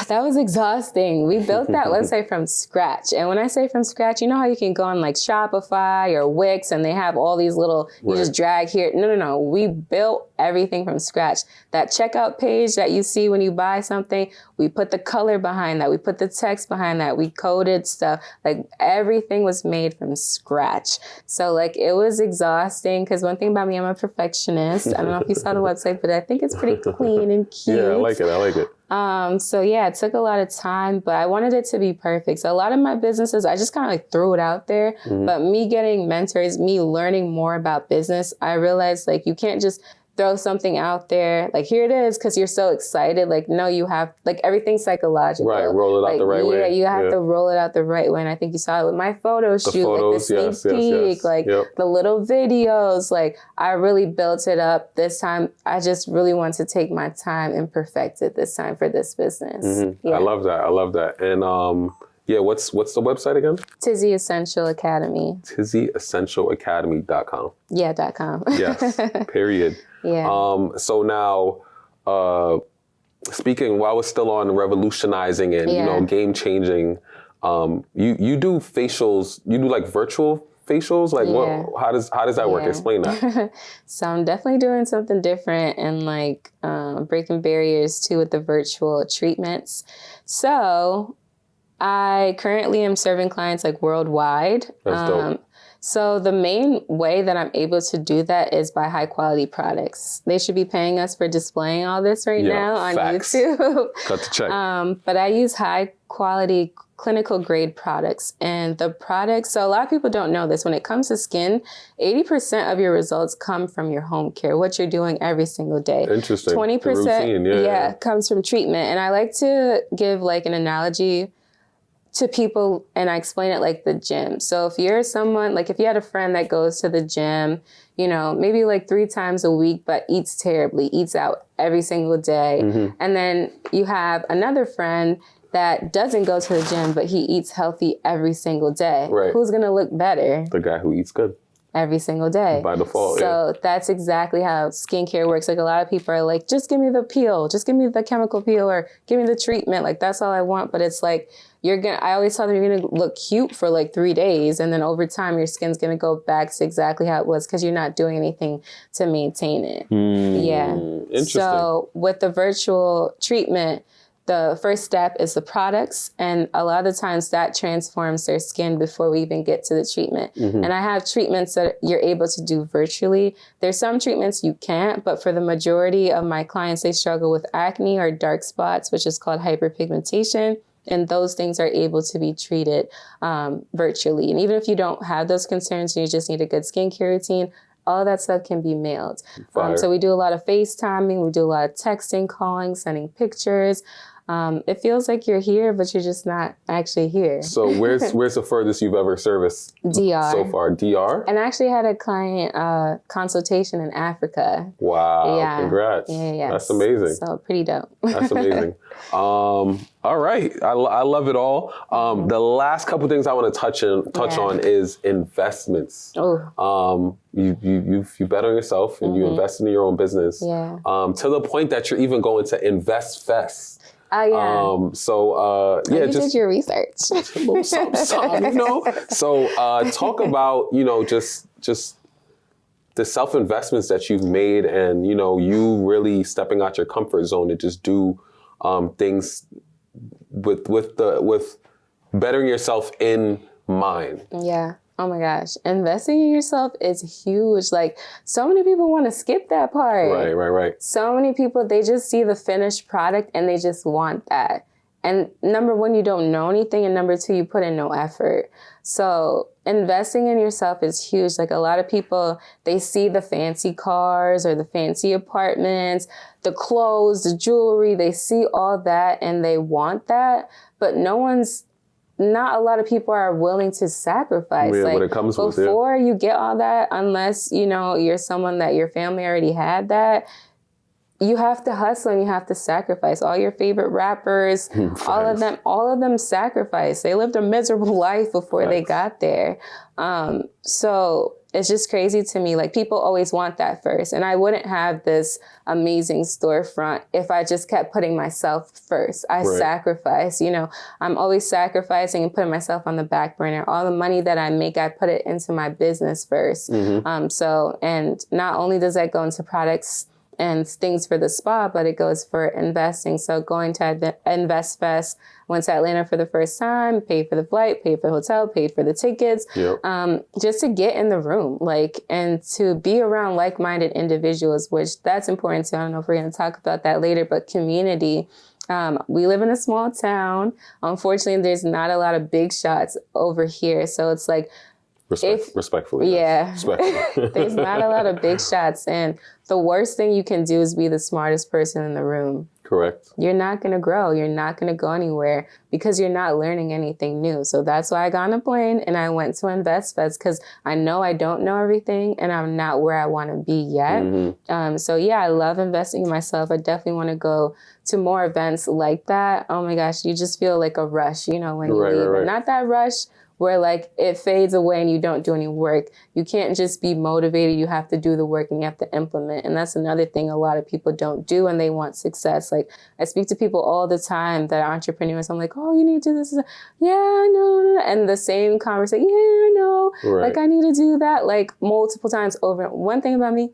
That was exhausting. We built that website from scratch. And when I say from scratch, you know how you can go on like Shopify or Wix and they have all these little, you just drag here. No. We built everything from scratch. That checkout page that you see when you buy something, we put the color behind that. We put the text behind that. We coded stuff. Like everything was made from scratch. So like it was exhausting, because one thing about me, I'm a perfectionist. I don't know if you saw the website, but I think it's pretty clean and cute. Yeah, I like it. So yeah, it took a lot of time, but I wanted it to be perfect. So a lot of my businesses, I just kind of like threw it out there. Mm-hmm. But me getting mentors, me learning more about business, I realized like you can't just throw something out there like, here it is, because you're so excited. Like, no, you have like everything's psychological. Right, roll it out the right way. Yeah, you have to roll it out the right way. And I think you saw it with my photo shoot, photos, like the sneak peek, like the little videos. Like I really built it up this time. I just really want to take my time and perfect it this time for this business. Mm-hmm. Yeah. I love that. And what's the website again? Tizzy Essential Academy. TizzyEssentialAcademy.com. Yeah, .com. Yes, period. Yeah. So now, speaking while we're still on revolutionizing and, you know, game changing, you do facials, you do like virtual facials? Like how does that work? Explain that. So I'm definitely doing something different and like breaking barriers too with the virtual treatments. So I currently am serving clients like worldwide. That's dope. So the main way that I'm able to do that is by high quality products. They should be paying us for displaying all this now on YouTube. Cut the check. But I use high quality clinical grade products, and the products, so a lot of people don't know this. When it comes to skin, 80% of your results come from your home care, what you're doing every single day. Interesting. 20% comes from treatment. And I like to give like an analogy to people, and I explain it like the gym. So if you're someone, like if you had a friend that goes to the gym, you know, maybe like 3 times a week, but eats terribly, eats out every single day. Mm-hmm. And then you have another friend that doesn't go to the gym, but he eats healthy every single day. Right. Who's going to look better? The guy who eats good. Every single day. By default, So that's exactly how skincare works. Like a lot of people are like, just give me the peel, just give me the chemical peel, or give me the treatment. Like that's all I want. But it's like, I always tell them you're going to look cute for like 3 days. And then over time, your skin's going to go back to exactly how it was, because you're not doing anything to maintain it. Yeah. Interesting. So with the virtual treatment, the first step is the products, and a lot of the times that transforms their skin before we even get to the treatment. Mm-hmm. And I have treatments that you're able to do virtually. There's some treatments you can't, but for the majority of my clients, they struggle with acne or dark spots, which is called hyperpigmentation. And those things are able to be treated virtually. And even if you don't have those concerns and you just need a good skincare routine, all of that stuff can be mailed. So we do a lot of FaceTiming, we do a lot of texting, calling, sending pictures. It feels like you're here, but you're just not actually here. So where's the furthest you've ever serviced DR. so far? DR? And I actually had a client consultation in Africa. Wow. Yeah. Congrats. Yeah. That's amazing. So pretty dope. That's amazing. All right. I love it all. The last couple things I want to touch on is investments. Oh. You bet on yourself and you invest in your own business. Yeah. To the point that you're even going to Invest Fest. Yeah. Yeah, you just did your research. a little something, you know. So talk about, you know, just the self-investments that you've made, and, you know, you really stepping out your comfort zone to just do things with bettering yourself in mind. Yeah. Oh my gosh. Investing in yourself is huge. Like, so many people want to skip that part. Right. So many people, they just see the finished product and they just want that. And number one, you don't know anything. And number two, you put in no effort. So investing in yourself is huge. Like, a lot of people, they see the fancy cars or the fancy apartments, the clothes, the jewelry, they see all that and they want that. But not a lot of people are willing to sacrifice. Yeah, like, when it comes before you get all that, unless, you know, you're someone that your family already had that, you have to hustle and you have to sacrifice. All your favorite rappers, all of them sacrificed. They lived a miserable life before they got there. So it's just crazy to me. Like, people always want that first. And I wouldn't have this amazing storefront if I just kept putting myself first. I sacrifice, you know, I'm always sacrificing and putting myself on the back burner. All the money that I make, I put it into my business first. And not only does that go into products and things for the spa, but it goes for investing. So going to Invest Fest, went to Atlanta for the first time, paid for the flight, paid for the hotel, paid for the tickets, just to get in the room, like, and to be around like-minded individuals, which that's important too. I don't know if we're going to talk about that later, but community. We live in a small town. Unfortunately, there's not a lot of big shots over here. So it's like, respectfully. Yeah. Respectfully. There's not a lot of big shots. And the worst thing you can do is be the smartest person in the room. Correct. You're not going to grow. You're not going to go anywhere because you're not learning anything new. So that's why I got on a plane and I went to Invest Fest, because I know I don't know everything and I'm not where I want to be yet. So yeah, I love investing in myself. I definitely want to go to more events like that. Oh my gosh, you just feel like a rush, you know, when you leave. Right. Not that rush where like it fades away and you don't do any work. You can't just be motivated. You have to do the work and you have to implement. And that's another thing a lot of people don't do when they want success. Like, I speak to people all the time that are entrepreneurs. I'm like, oh, you need to do this. Yeah, I know. And the same conversation. Yeah, I know. Like, I need to do that like multiple times over. One thing about me,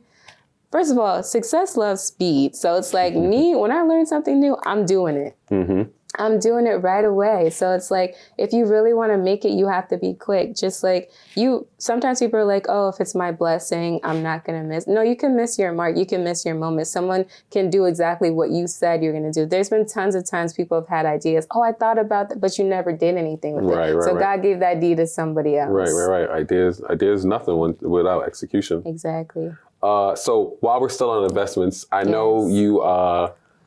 first of all, success loves speed. So it's like me, when I learn something new, I'm doing it. I'm doing it right away. So it's like, if you really want to make it, you have to be quick. Just like sometimes people are like, oh, if it's my blessing, I'm not going to miss. No, you can miss your mark. You can miss your moment. Someone can do exactly what you said you're going to do. There's been tons of times people have had ideas. Oh, I thought about that, but you never did anything with it. So God gave that deed to somebody else. Right. Ideas, nothing without execution. Exactly. So while we're still on investments, I know you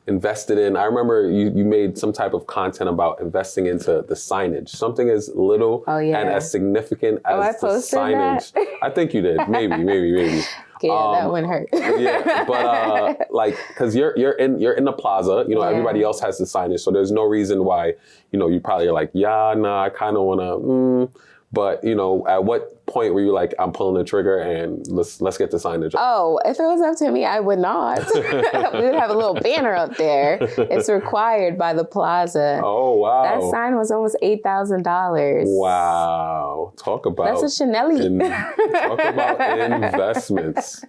invested in, I remember you made some type of content about investing into the signage. Something as little and as significant as the signage. That? I think you did. Maybe. Yeah, that one hurt. But like, because you're in the plaza, you know, everybody else has the signage, so there's no reason why, you know, you probably are like, I kind of want to, but, you know, at what point were you like, I'm pulling the trigger and let's get the signage up? Oh, if it was up to me, I would not. We would have a little banner up there. It's required by the plaza. Oh, wow. That sign was almost $8,000. Wow. Talk about... That's a Chanel-y. Talk about investments.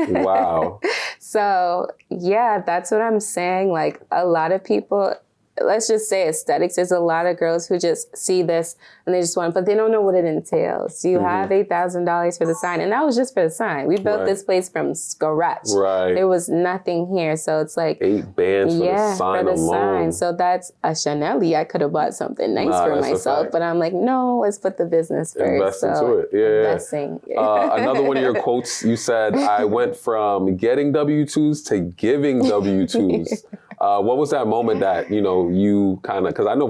Wow. So, yeah, that's what I'm saying. Like, a lot of people... Let's just say aesthetics. There's a lot of girls who just see this and they just want, but they don't know what it entails. You have $8,000 for the sign, and that was just for the sign. We built this place from scratch. There was nothing here, so it's like 8 bands for the sign alone. So that's a Chanel-y. I could have bought something nice for myself, but I'm like, no, let's put the business first. Invest into it. Investing. Another one of your quotes, you said, I went from getting W-2s to giving W-2s. What was that moment that, you know, you kind of, because I know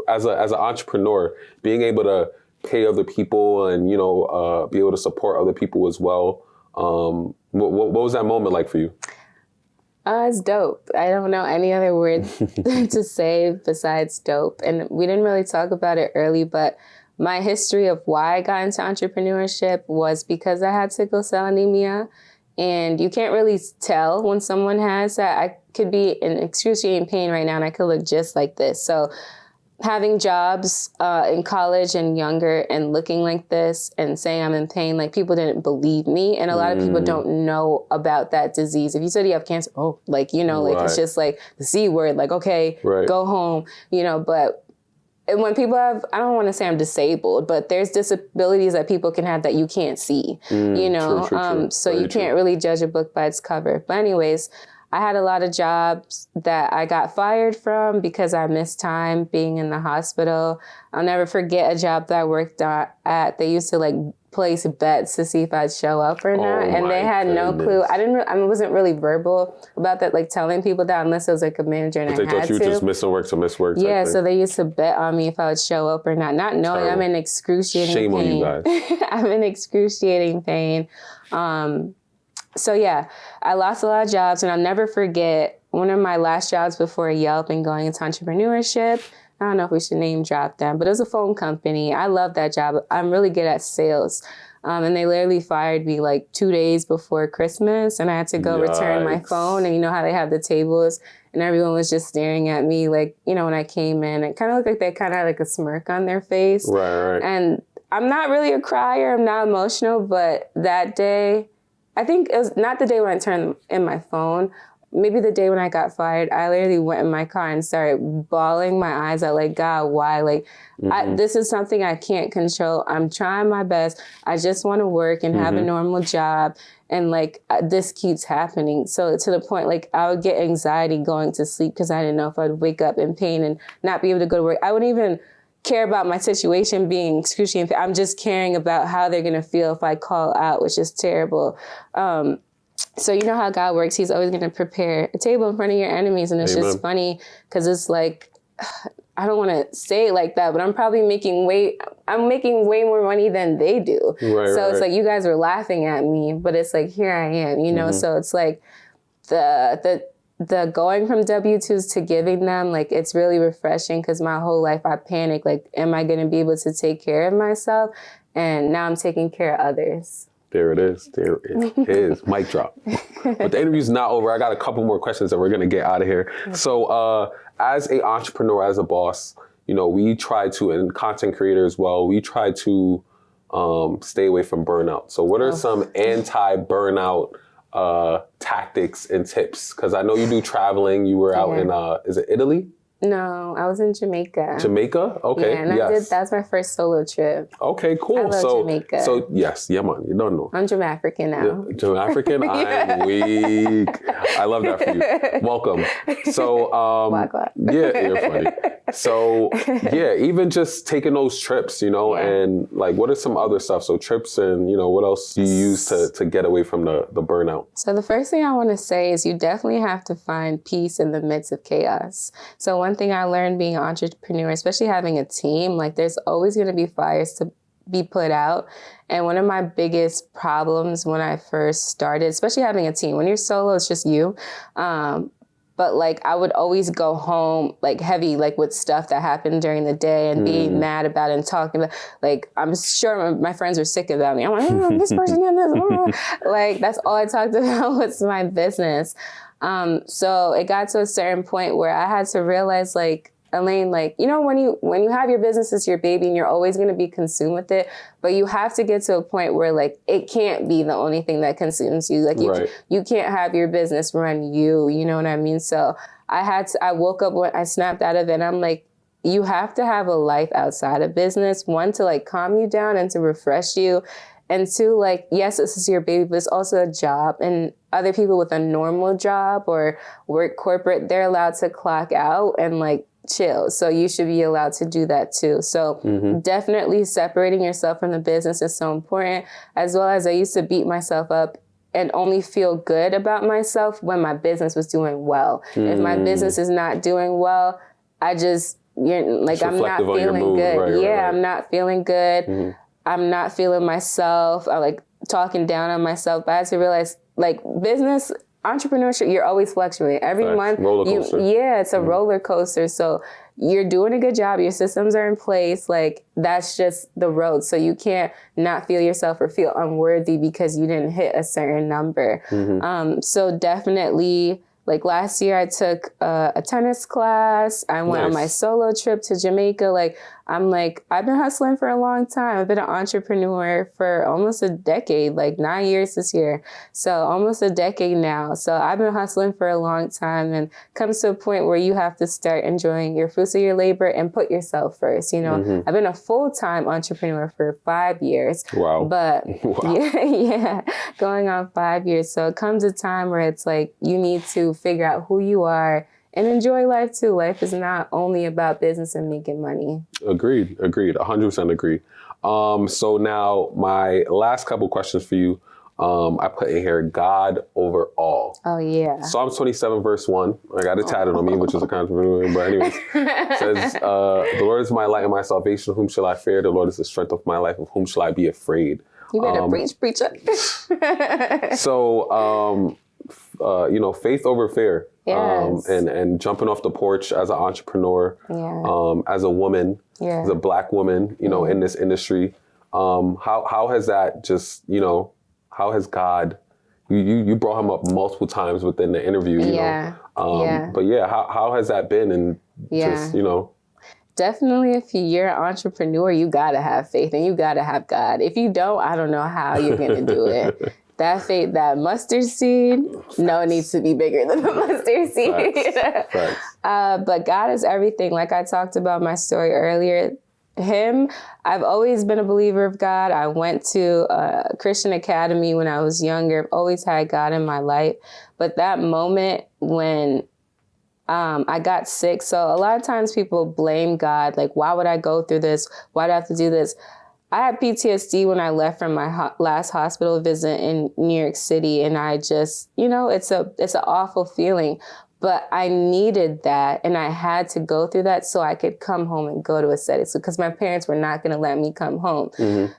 as an entrepreneur, being able to pay other people and, you know, be able to support other people as well. What was that moment like for you? It's dope. I don't know any other word to say besides dope. And we didn't really talk about it early, but my history of why I got into entrepreneurship was because I had sickle cell anemia. And you can't really tell when someone has that. I could be in excruciating pain right now and I could look just like this. So having jobs in college and younger and looking like this and saying I'm in pain, like people didn't believe me. And a lot of people don't know about that disease. If you said you have cancer, like, you know, like it's just like the C word, like, okay, go home, you know, but and when people have, I don't want to say I'm disabled, but there's disabilities that people can have that you can't see, you know? True. So you can't really judge a book by its cover. But anyways, I had a lot of jobs that I got fired from because I missed time being in the hospital. I'll never forget a job that I worked at. They used to like place bets to see if I'd show up or not. And they had no clue. I wasn't really verbal about that, like telling people that unless it was like a manager and I had to. They thought you were just missing work to miss work. Yeah, so they used to bet on me if I would show up or not knowing I'm in excruciating pain. Shame on you guys. I'm in excruciating pain. So yeah, I lost a lot of jobs, and I'll never forget one of my last jobs before Yelp and going into entrepreneurship. I don't know if we should name drop them, but it was a phone company. I love that job. I'm really good at sales. And they literally fired me like 2 days before Christmas, and I had to go return my phone. And you know how they have the tables, and everyone was just staring at me like, you know, when I came in, it kind of looked like they kind of had like a smirk on their face. Right. And I'm not really a crier. I'm not emotional, but that day, I think it was not the day when I turned in my phone, maybe the day when I got fired. I literally went in my car and started bawling my eyes out like, God, why? Like, this is something I can't control. I'm trying my best. I just want to work and have a normal job. And like, this keeps happening. So to the point, like I would get anxiety going to sleep because I didn't know if I'd wake up in pain and not be able to go to work. I wouldn't even care about my situation being excruciating. I'm just caring about how they're going to feel if I call out, which is terrible. So you know how God works. He's always going to prepare a table in front of your enemies. And it's just funny because it's like, I don't want to say it like that, but I'm probably making way more money than they do. It's like you guys are laughing at me, but it's like, here I am, you know? So it's like the going from W-2s to giving them, like, it's really refreshing because my whole life I panicked, like, am I going to be able to take care of myself? And now I'm taking care of others. There it is. There it is. Mic drop. But the interview's not over. I got a couple more questions that we're going to get out of here. So as an entrepreneur, as a boss, you know, we try to, and content creator as well, we try to stay away from burnout. So what are some anti-burnout tactics and tips? Because I know you do traveling. You were out in, is it Italy? No, I was in Jamaica. Jamaica? Okay. Yeah, and that was my first solo trip. Okay, cool. I love Jamaica. So yes, yeah, man, you don't know. I'm Jamaican now. Jamaican? I'm weak. I love that for you. Welcome. So, yeah, you're funny. So, yeah, even just taking those trips, you know, and like, what are some other stuff? So trips and, you know, what else do you use to get away from the burnout? So the first thing I want to say is you definitely have to find peace in the midst of chaos. So one thing I learned being an entrepreneur, especially having a team, like there's always going to be fires to be put out. And one of my biggest problems when I first started, especially having a team, when you're solo, it's just you. But like I would always go home like heavy, like with stuff that happened during the day and being mad about it and talking about, like, I'm sure my friends were sick about me. I'm like, oh, this person did this. Like that's all I talked about was my business. So it got to a certain point where I had to realize, like, Elaine, like, you know, when you have your business, it's your baby and you're always going to be consumed with it, but you have to get to a point where like, it can't be the only thing that consumes you. Like you can't have your business run you know what I mean? So I woke up when I snapped out of it and I'm like, you have to have a life outside of business, one, to like calm you down and to refresh you. And two, like, yes, this is your baby, but it's also a job. And other people with a normal job or work corporate, they're allowed to clock out and like chill. So you should be allowed to do that too. So definitely separating yourself from the business is so important, as well as I used to beat myself up and only feel good about myself when my business was doing well. If my business is not doing well, I'm not feeling good. I'm not feeling good. I'm not feeling myself. I'm like talking down on myself. But I had to realize, like, business, entrepreneurship, you're always fluctuating. Every month, roller coaster. It's a roller coaster. So you're doing a good job. Your systems are in place. Like, that's just the road. So you can't not feel yourself or feel unworthy because you didn't hit a certain number. So definitely, like last year I took a tennis class. I went on my solo trip to Jamaica. Like, I've been hustling for a long time. I've been an entrepreneur for almost a decade, like 9 years this year. So almost a decade now. So I've been hustling for a long time, and comes to a point where you have to start enjoying your fruits of your labor and put yourself first. You know, I've been a full-time entrepreneur for 5 years. Wow. But yeah, going on 5 years. So it comes a time where it's like, you need to figure out who you are and enjoy life too. Life is not only about business and making money. Agreed. 100% agree. So now my last couple questions for you. I put in here, God over all. Oh, yeah. Psalms 27, verse 1. I got it tatted on me, which is a contradiction. But anyways, it says, the Lord is my light and my salvation. Whom shall I fear? The Lord is the strength of my life. Of whom shall I be afraid? You better preach, preacher. So, faith over fear. Yes. And jumping off the porch as an entrepreneur, as a woman, as a Black woman, in this industry. How has that just, how has God, you brought him up multiple times within the interview, you know? But how has that been? And just, Definitely, if you're an entrepreneur, you got to have faith and you got to have God. If you don't, I don't know how you're going to do it. That faith, that mustard seed, it needs to be bigger than the mustard seed. Facts. But God is everything. Like I talked about my story earlier, I've always been a believer of God. I went to a Christian academy when I was younger. I've always had God in my life. But that moment when I got sick, so a lot of times people blame God. Like, why would I go through this? Why do I have to do this? I had PTSD when I left from my last hospital visit in New York City. And I just, it's an awful feeling. But I needed that, and I had to go through that so I could come home and go to aesthetics, because my parents were not going to let me come home.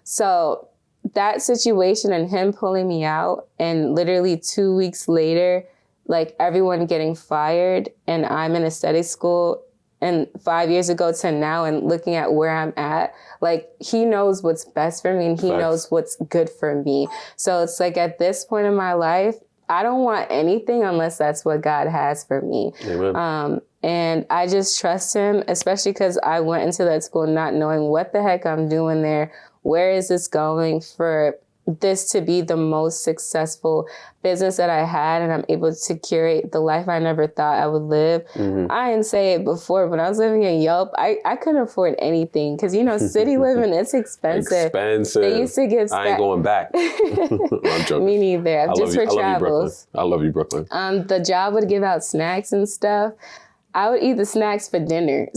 So that situation and him pulling me out, and literally 2 weeks later, like everyone getting fired, and I'm in aesthetic school, and 5 years ago to now, and looking at where I'm at, like, he knows what's best for me and he knows what's good for me. So it's like, at this point in my life, I don't want anything unless that's what God has for me. Amen. And I just trust him, especially because I went into that school not knowing what the heck I'm doing there. Where is this going? For this to be the most successful business that I had, and I'm able to curate the life I never thought I would live. I didn't say it before, but I was living in Yelp. I couldn't afford anything because, city living, it's expensive. They used to give I ain't going back. I'm joking. Me neither. Just for travels. I love you, Brooklyn. The job would give out snacks and stuff. I would eat the snacks for dinner.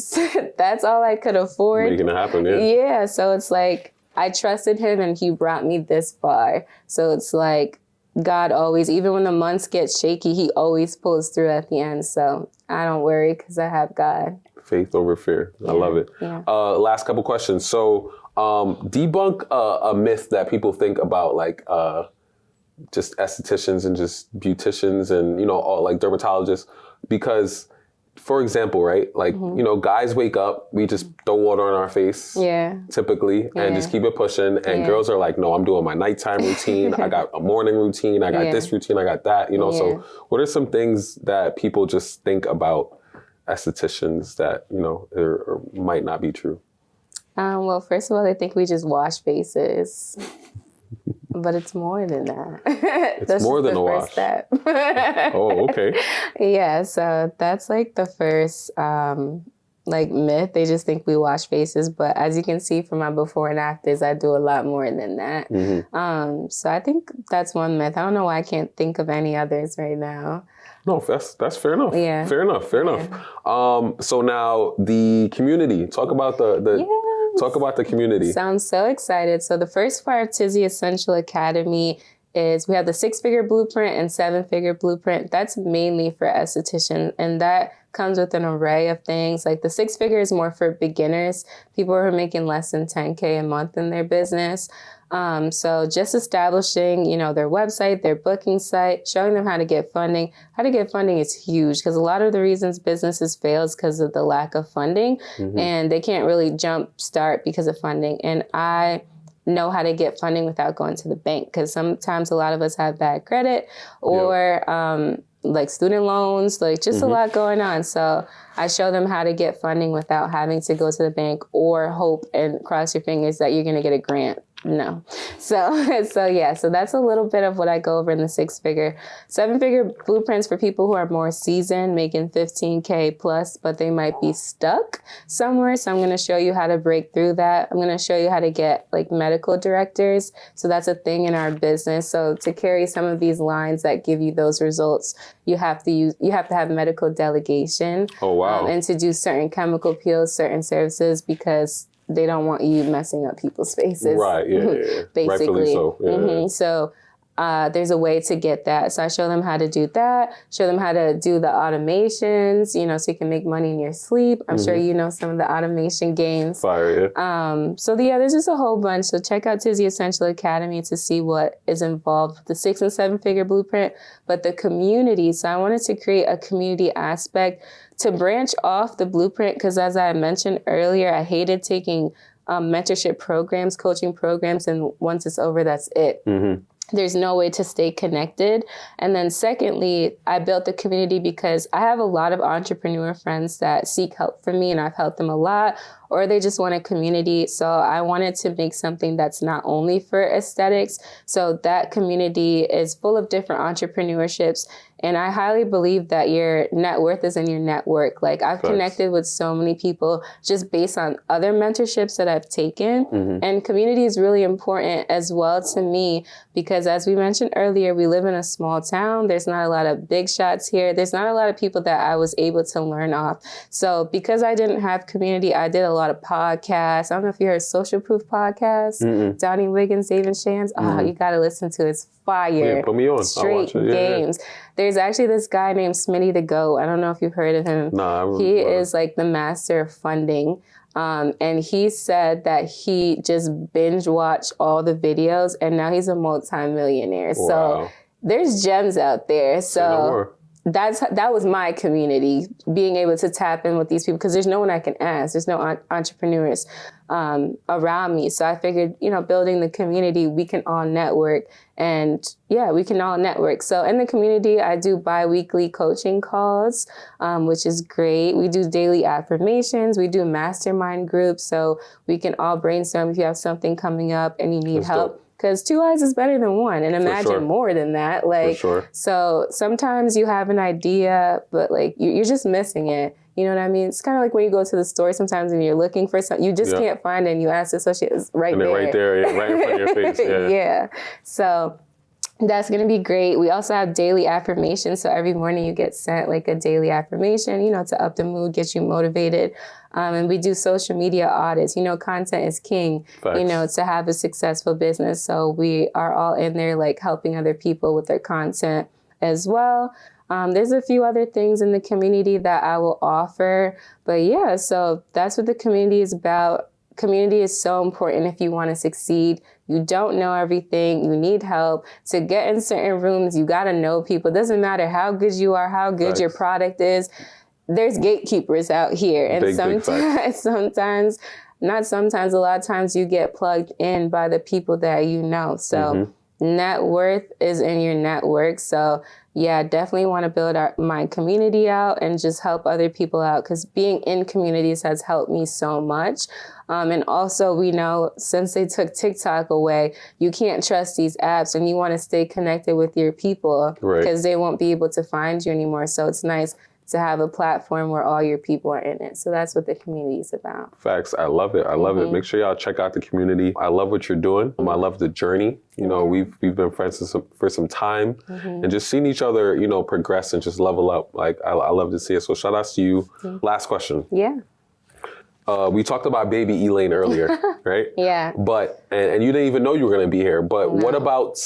That's all I could afford. Making it happen, yeah. Yeah, so it's like, I trusted him and he brought me this far. So it's like, God always, even when the months get shaky, he always pulls through at the end. So I don't worry because I have God. Faith over fear. I love it. Yeah. Last couple questions. So debunk a myth that people think about, like just estheticians and just beauticians and, all like dermatologists, because, for example, right, like, guys wake up, we just throw water on our face, typically, and just keep it pushing. And girls are like, no, I'm doing my nighttime routine. I got a morning routine. I got this routine. I got that, So what are some things that people just think about estheticians that, or might not be true? Well, first of all, they think we just wash faces. But it's more than that. It's more than a wash. Step. Oh, okay. Yeah, so that's like the first myth. They just think we wash faces, but as you can see from my before and afters, I do a lot more than that. So I think that's one myth. I don't know why I can't think of any others right now. No, that's fair enough. Yeah. Fair enough. So now the community. Talk about Talk about the community. Sounds so excited. So the first part of Tizzy Essential Academy is we have the 6-figure blueprint and 7-figure blueprint. That's mainly for estheticians. And that comes with an array of things. Like the 6-figure is more for beginners, people who are making less than $10K a month in their business. So just establishing, their website, their booking site, showing them how to get funding. How to get funding is huge because a lot of the reasons businesses fail is because of the lack of funding, and they can't really jump start because of funding. And I know how to get funding without going to the bank because sometimes a lot of us have bad credit or like student loans, like just a lot going on. So I show them how to get funding without having to go to the bank or hope and cross your fingers that you're going to get a grant. No. So that's a little bit of what I go over in the 6-figure. 7-figure blueprints for people who are more seasoned, making $15K plus, but they might be stuck somewhere. So I'm going to show you how to break through that. I'm going to show you how to get like medical directors. So that's a thing in our business. So to carry some of these lines that give you those results, you have to have medical delegation. Oh, wow. And to do certain chemical peels, certain services, because they don't want you messing up people's faces. Right, yeah. Basically. Rightfully so. Yeah. So there's a way to get that. So I show them how to do that, show them how to do the automations, so you can make money in your sleep. I'm sure you know some of the automation games. Fire, yeah. There's just a whole bunch. So check out Tizzy Essential Academy to see what is involved with the 6- and 7-figure blueprint, but the community. So I wanted to create a community aspect to branch off the blueprint because as I mentioned earlier, I hated taking mentorship programs, coaching programs, and once it's over, that's it. There's no way to stay connected. And then secondly, I built the community because I have a lot of entrepreneur friends that seek help from me and I've helped them a lot, or they just want a community. So I wanted to make something that's not only for aesthetics. So that community is full of different entrepreneurships. And I highly believe that your net worth is in your network. Like I've connected with so many people just based on other mentorships that I've taken. And community is really important as well to me because as we mentioned earlier, we live in a small town. There's not a lot of big shots here. There's not a lot of people that I was able to learn off. So because I didn't have community, I did a lot of podcasts. I don't know if you heard Social Proof podcast, Donnie Wiggins, David Shands. Oh, you got to listen to it. It's fire. Yeah, put me on. Straight games. Yeah. There's actually this guy named Smitty the Goat. I don't know if you've heard of him. He is like the master of funding. And he said that he just binge watched all the videos and now he's a multimillionaire. Wow. So there's gems out there. So that was my community, being able to tap in with these people because there's no one I can ask. There's no entrepreneurs around me. So I figured, building the community, we can all network. And we can all network. So in the community, I do bi-weekly coaching calls, which is great. We do daily affirmations. We do mastermind groups. So we can all brainstorm if you have something coming up and you need help. Because 2 eyes is better than one. And imagine more than that. So sometimes you have an idea, but like you're just missing it. You know what I mean? It's kind of like when you go to the store sometimes and you're looking for something, you just can't find it and you ask the associate, it's right there. Right there, right in front of your face. Yeah. So that's going to be great. We also have daily affirmations. So every morning you get sent like a daily affirmation, to up the mood, get you motivated. And we do social media audits. Content is king, to have a successful business. So we are all in there like helping other people with their content as well. There's a few other things in the community that I will offer. But so that's what the community is about. Community is so important if you want to succeed. You don't know everything. You need help. To get in certain rooms, you got to know people. It doesn't matter how good you are, how good your product is. There's gatekeepers out here. And a lot of times you get plugged in by the people that you know. So net worth is in your network. So definitely want to build my community out and just help other people out because being in communities has helped me so much. And also we know since they took TikTok away, you can't trust these apps and you want to stay connected with your people because they won't be able to find you anymore. So it's nice to have a platform where all your people are in it. So that's what the community is about. Facts. I love it. I love it. Make sure y'all check out the community. I love what you're doing. I love the journey. We've been friends for some time and just seeing each other, progress and just level up. Like I love to see it. So shout outs to you. Last question. Yeah. We talked about baby Elaine earlier, right? Yeah. But, and you didn't even know you were going to be here, but what about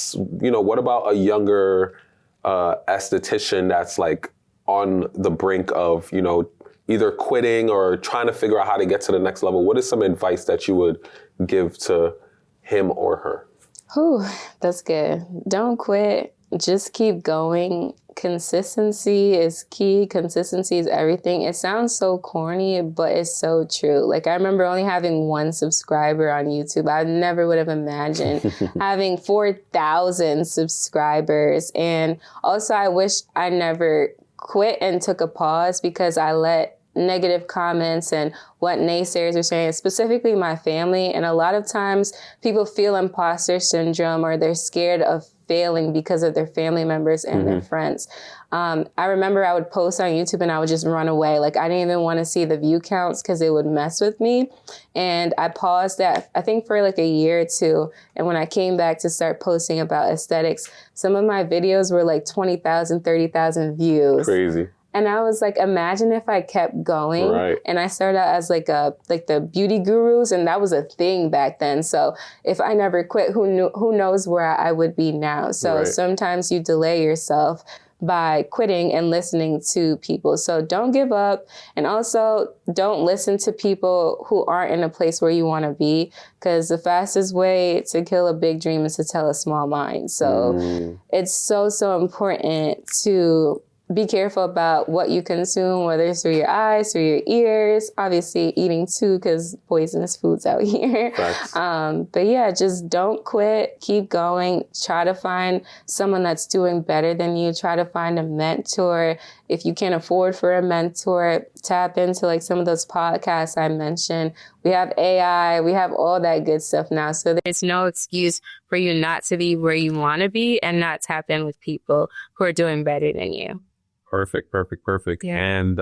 a younger esthetician that's like on the brink of, you know, either quitting or trying to figure out how to get to the next level, what is some advice that you would give to him or her? Whew, that's good. Don't quit. Just keep going. Consistency is key. Consistency is everything. It sounds so corny, but it's so true. Like, I remember only having 1 subscriber on YouTube. I never would have imagined having 4,000 subscribers. And also, I wish I never quit and took a pause, because I let negative comments and what naysayers are saying, specifically my family. And a lot of times people feel imposter syndrome, or they're scared of failing because of their family members and their friends. I remember I would post on YouTube and I would just run away. Like, I didn't even want to see the view counts because it would mess with me. And I paused that, I think, for like a year or 2. And when I came back to start posting about aesthetics, some of my videos were like 20,000, 30,000 views. Crazy. And I was like, imagine if I kept going. Right. And I started out as like the beauty gurus, and that was a thing back then. So if I never quit, who knows where I would be now. So sometimes you delay yourself by quitting and listening to people. So don't give up. And also, don't listen to people who aren't in a place where you want to be, because the fastest way to kill a big dream is to tell a small mind. So it's so important to be careful about what you consume, whether it's through your eyes, through your ears, obviously eating too, because poisonous foods out here. But yeah, just don't quit. Keep going. Try to find someone that's doing better than you. Try to find a mentor. If you can't afford for a mentor, tap into like some of those podcasts I mentioned. We have AI. We have all that good stuff now. So there's no excuse for you not to be where you want to be and not tap in with people who are doing better than you. Perfect. Yeah. And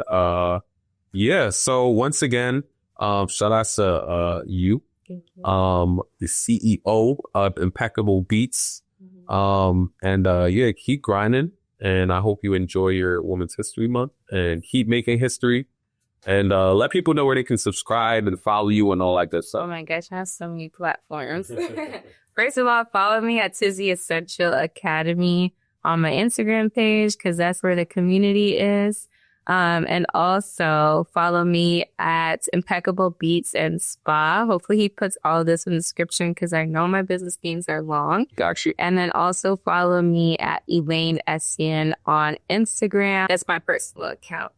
so once again, shout out to you, the CEO of Impeccable Beatz. Keep grinding. And I hope you enjoy your Women's History Month and keep making history. And let people know where they can subscribe and follow you and all that good stuff. Oh my gosh, I have so many platforms. First of all, follow me at Tizzy Essential Academy on my Instagram page, because that's where the community is. And also follow me at Impeccable Beatz and Spa. Hopefully he puts all of this in the description, because I know my business names are long. Got you. And then also follow me at Elaine Essien on Instagram. That's my personal account.